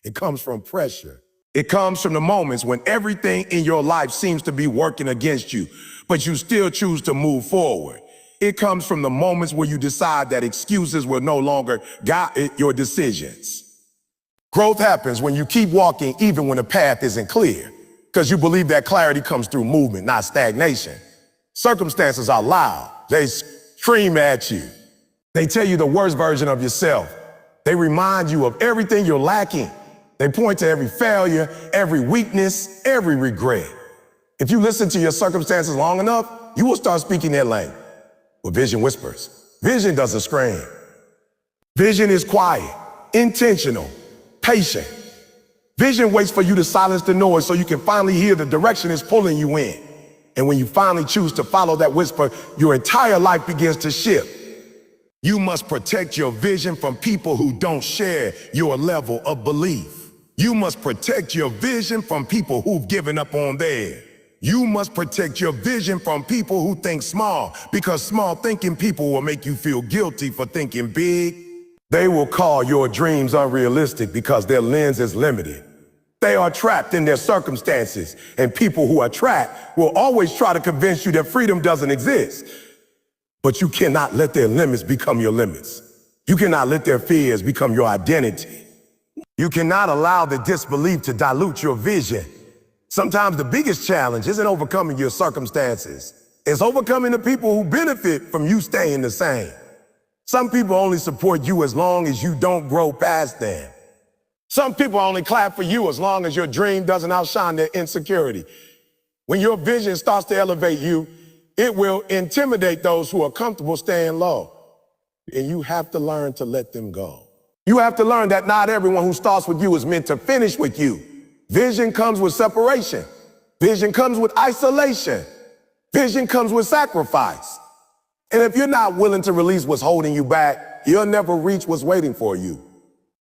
A: It comes from pressure. It comes from the moments when everything in your life seems to be working against you, but you still choose to move forward. It comes from the moments where you decide that excuses will no longer guide your decisions. Growth happens when you keep walking even when the path isn't clear. because you believe that clarity comes through movement, not stagnation. Circumstances are loud. They scream at you. They tell you the worst version of yourself. They remind you of everything you're lacking. They point to every failure, every weakness, every regret. If you listen to your circumstances long enough, you will start speaking their language. But vision whispers. Vision doesn't scream. Vision is quiet, intentional, patient. Vision waits for you to silence the noise so you can finally hear the direction it's pulling you in. And when you finally choose to follow that whisper, your entire life begins to shift. You must protect your vision from people who don't share your level of belief. You must protect your vision from people who've given up on theirs. You must protect your vision from people who think small, because small thinking people will make you feel guilty for thinking big. They will call your dreams unrealistic because their lens is limited. They are trapped in their circumstances, and people who are trapped will always try to convince you that freedom doesn't exist. But you cannot let their limits become your limits. You cannot let their fears become your identity. You cannot allow the disbelief to dilute your vision. Sometimes the biggest challenge isn't overcoming your circumstances. It's overcoming the people who benefit from you staying the same. Some people only support you as long as you don't grow past them. Some people only clap for you as long as your dream doesn't outshine their insecurity. When your vision starts to elevate you, it will intimidate those who are comfortable staying low. And you have to learn to let them go. You have to learn that not everyone who starts with you is meant to finish with you. Vision comes with separation. Vision comes with isolation. Vision comes with sacrifice. And if you're not willing to release what's holding you back, you'll never reach what's waiting for you.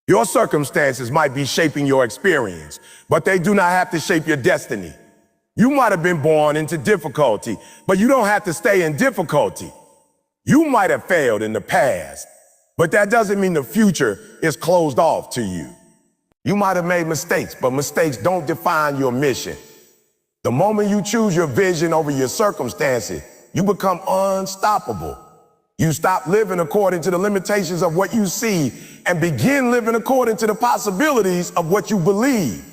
A: Your circumstances might be shaping your experience, but they do not have to shape your destiny. You might have been born into difficulty, but you don't have to stay in difficulty. You might have failed in the past, but that doesn't mean the future is closed off to you. You might have made mistakes, but mistakes don't define your mission. The moment you choose your vision over your circumstances, you become unstoppable. You stop living according to the limitations of what you see and begin living according to the possibilities of what you believe.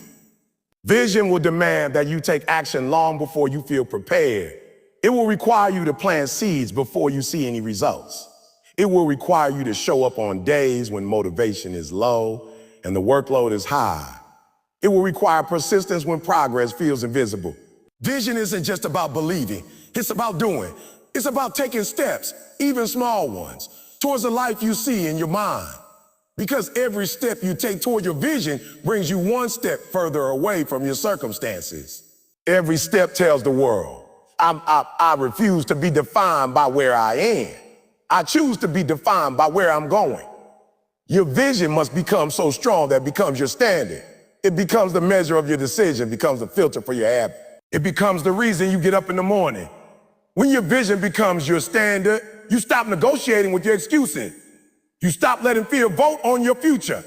A: Vision will demand that you take action long before you feel prepared. It will require you to plant seeds before you see any results. It will require you to show up on days when motivation is low and the workload is high. It will require persistence when progress feels invisible. Vision isn't just about believing, it's about doing. It's about taking steps, even small ones, towards the life you see in your mind. Because every step you take toward your vision brings you one step further away from your circumstances. Every step tells the world, I refuse to be defined by where I am. I choose to be defined by where I'm going. Your vision must become so strong that it becomes your standard. It becomes the measure of your decision, becomes the filter for your habit. It becomes the reason you get up in the morning. When your vision becomes your standard, you stop negotiating with your excuses. You stop letting fear vote on your future.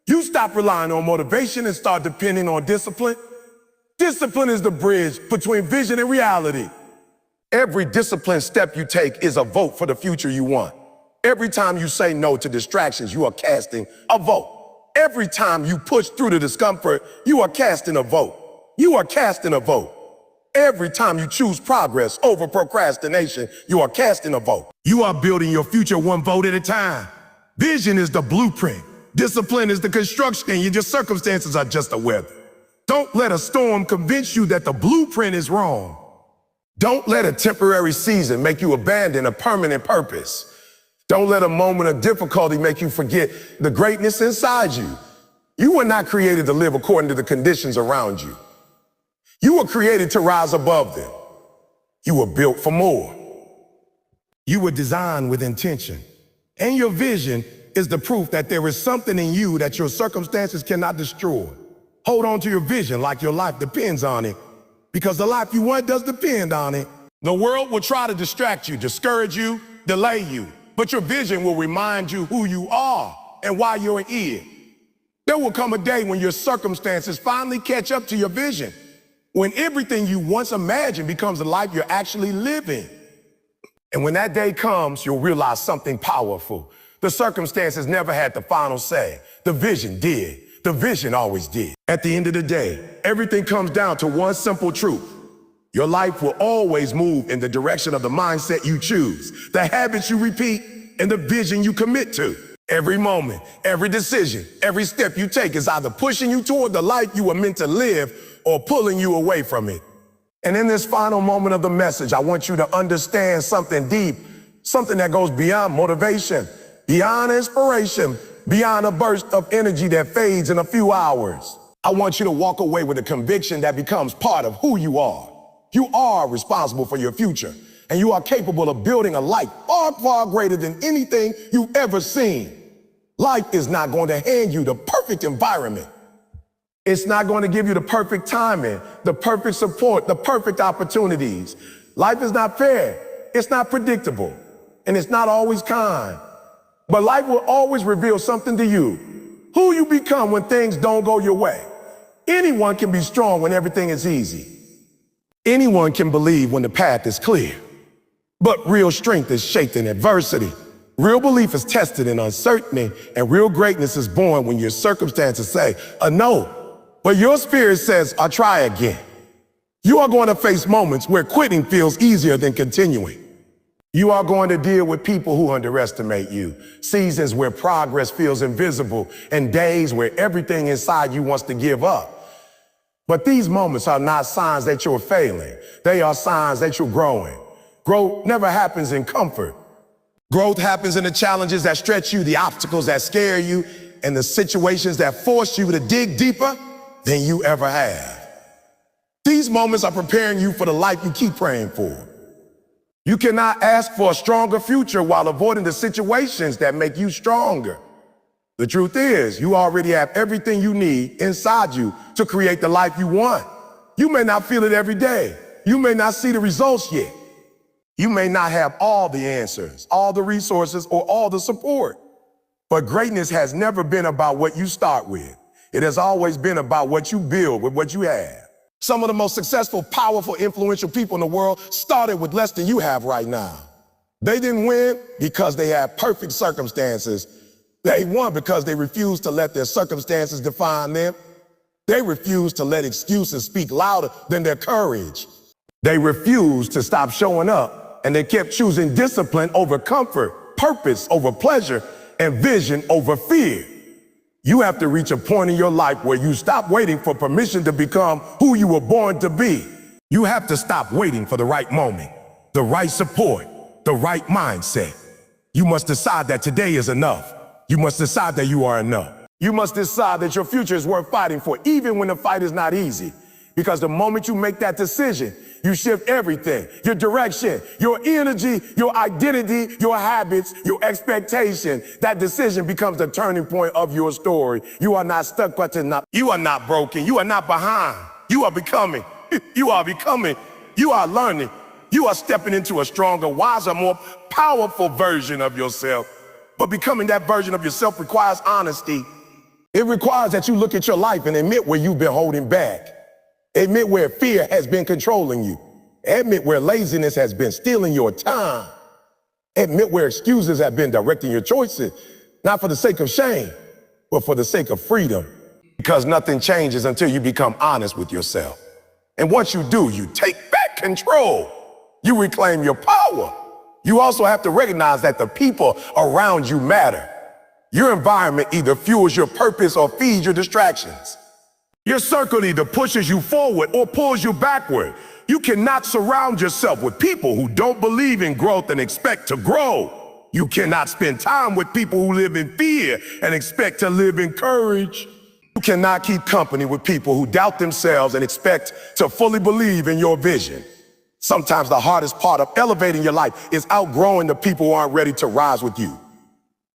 A: You stop relying on motivation and start depending on discipline. Discipline is the bridge between vision and reality. Every disciplined step you take is a vote for the future you want. Every time you say no to distractions, you are casting a vote. Every time you push through the discomfort, you are casting a vote. You are casting a vote. Every time you choose progress over procrastination, you are casting a vote. You are building your future one vote at a time. Vision is the blueprint. Discipline is the construction, and your circumstances are just the weather. Don't let a storm convince you that the blueprint is wrong. Don't let a temporary season make you abandon a permanent purpose. Don't let a moment of difficulty make you forget the greatness inside you. You were not created to live according to the conditions around you. You were created to rise above them. You were built for more. You were designed with intention. And your vision is the proof that there is something in you that your circumstances cannot destroy. Hold on to your vision like your life depends on it, because the life you want does depend on it. The world will try to distract you, discourage you, delay you, but your vision will remind you who you are and why you're here. There will come a day when your circumstances finally catch up to your vision, when everything you once imagined becomes the life you're actually living. And when that day comes, you'll realize something powerful. The circumstances never had the final say. The vision did. The vision always did. At the end of the day, everything comes down to one simple truth. Your life will always move in the direction of the mindset you choose, the habits you repeat, and the vision you commit to. Every moment, every decision, every step you take is either pushing you toward the life you were meant to live or pulling you away from it. And in this final moment of the message, I want you to understand something deep, something that goes beyond motivation, beyond inspiration, beyond a burst of energy that fades in a few hours. I want you to walk away with a conviction that becomes part of who you are. You are responsible for your future, and you are capable of building a life far, far greater than anything you've ever seen. Life is not going to hand you the perfect environment. It's not going to give you the perfect timing, the perfect support, the perfect opportunities. Life is not fair. It's not predictable, and it's not always kind. But life will always reveal something to you, who you become when things don't go your way. Anyone can be strong when everything is easy. Anyone can believe when the path is clear. But real strength is shaped in adversity. Real belief is tested in uncertainty, and real greatness is born when your circumstances say a no, but your spirit says, I'll try again. You are going to face moments where quitting feels easier than continuing. You are going to deal with people who underestimate you, seasons where progress feels invisible, and days where everything inside you wants to give up. But these moments are not signs that you're failing. They are signs that you're growing. Growth never happens in comfort. Growth happens in the challenges that stretch you, the obstacles that scare you, and the situations that force you to dig deeper than you ever have. These moments are preparing you for the life you keep praying for. You cannot ask for a stronger future while avoiding the situations that make you stronger. The truth is, you already have everything you need inside you to create the life you want. You may not feel it every day. You may not see the results yet. You may not have all the answers, all the resources, or all the support. But greatness has never been about what you start with. It has always been about what you build with what you have. Some of the most successful, powerful, influential people in the world started with less than you have right now. They didn't win because they had perfect circumstances. They won because they refused to let their circumstances define them. They refused to let excuses speak louder than their courage. They refused to stop showing up, and they kept choosing discipline over comfort, purpose over pleasure, and vision over fear. You have to reach a point in your life where you stop waiting for permission to become who you were born to be. You have to stop waiting for the right moment, the right support, the right mindset. You must decide that today is enough. You must decide that you are enough. You must decide that your future is worth fighting for, even when the fight is not easy. Because the moment you make that decision, you shift everything, your direction, your energy, your identity, your habits, your expectation. That decision becomes the turning point of your story. You are not stuck, you are not broken. You are not behind. You are becoming. You are becoming. You are learning. You are stepping into a stronger, wiser, more powerful version of yourself. But becoming that version of yourself requires honesty. It requires that you look at your life and admit where you've been holding back. Admit where fear has been controlling you. Admit where laziness has been stealing your time. Admit where excuses have been directing your choices, not for the sake of shame, but for the sake of freedom. Because nothing changes until you become honest with yourself. And once you do, you take back control. You reclaim your power. You also have to recognize that the people around you matter. Your environment either fuels your purpose or feeds your distractions. Your circle either pushes you forward or pulls you backward. You cannot surround yourself with people who don't believe in growth and expect to grow. You cannot spend time with people who live in fear and expect to live in courage. You cannot keep company with people who doubt themselves and expect to fully believe in your vision. Sometimes the hardest part of elevating your life is outgrowing the people who aren't ready to rise with you.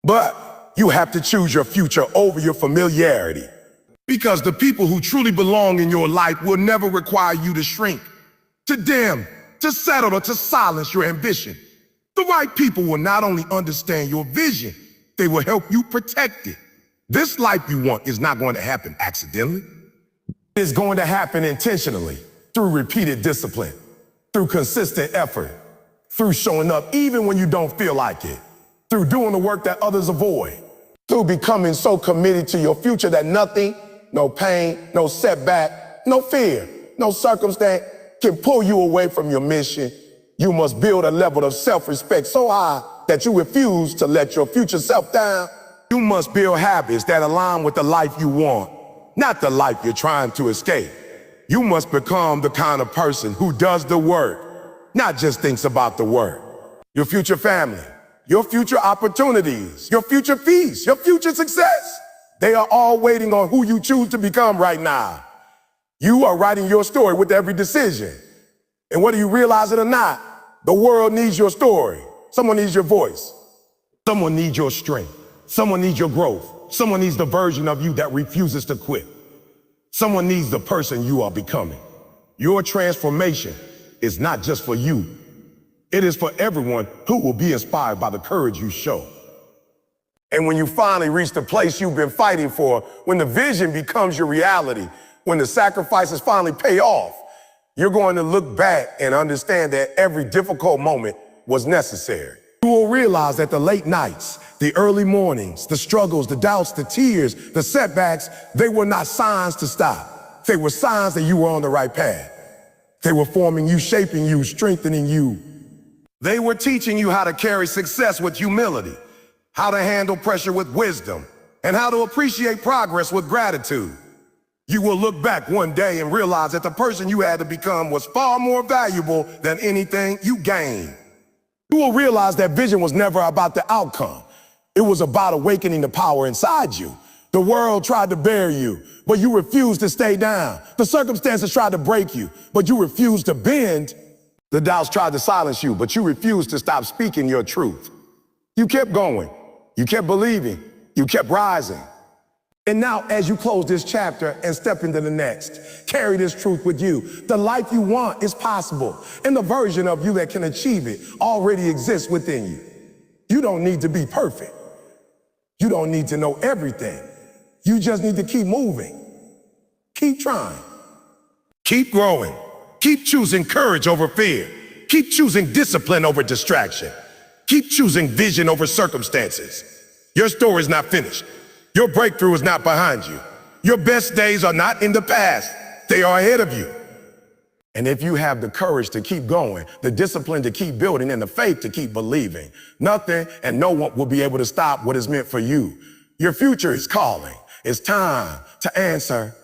A: But you have to choose your future over your familiarity. Because the people who truly belong in your life will never require you to shrink, to dim, to settle, or to silence your ambition. The right people will not only understand your vision, they will help you protect it. This life you want is not going to happen accidentally. It's going to happen intentionally, through repeated discipline, through consistent effort, through showing up even when you don't feel like it, through doing the work that others avoid. through becoming so committed to your future that nothing, no pain, no setback, no fear, no circumstance can pull you away from your mission. You must build a level of self-respect so high that you refuse to let your future self down. You must build habits that align with the life you want, not the life you're trying to escape. You must become the kind of person who does the work, not just thinks about the work. Your future family, your future opportunities, your future peace, your future success, they are all waiting on who you choose to become right now. You are writing your story with every decision. And whether you realize it or not, the world needs your story. Someone needs your voice. Someone needs your strength. Someone needs your growth. Someone needs the version of you that refuses to quit. Someone needs the person you are becoming. Your transformation is not just for you. It is for everyone who will be inspired by the courage you show. And when you finally reach the place you've been fighting for, when the vision becomes your reality, when the sacrifices finally pay off, you're going to look back and understand that every difficult moment was necessary. You will realize that the late nights, the early mornings, the struggles, the doubts, the tears, the setbacks, they were not signs to stop. They were signs that you were on the right path. They were forming you, shaping you, strengthening you. They were teaching you how to carry success with humility, how to handle pressure with wisdom, and how to appreciate progress with gratitude. You will look back one day and realize that the person you had to become was far more valuable than anything you gained. You will realize that vision was never about the outcome. It was about awakening the power inside you. The world tried to bury you, but you refused to stay down. The circumstances tried to break you, but you refused to bend. The doubts tried to silence you, but you refused to stop speaking your truth. You kept going. You kept believing. You kept rising. And now, as you close this chapter and step into the next, carry this truth with you. The life you want is possible, and the version of you that can achieve it already exists within you. You don't need to be perfect. You don't need to know everything. You just need to keep moving. Keep trying. Keep growing. Keep choosing courage over fear. Keep choosing discipline over distraction. Keep choosing vision over circumstances. Your story is not finished. Your breakthrough is not behind you. Your best days are not in the past. They are ahead of you. And if you have the courage to keep going, the discipline to keep building, and the faith to keep believing, nothing and no one will be able to stop what is meant for you. Your future is calling. It's time to answer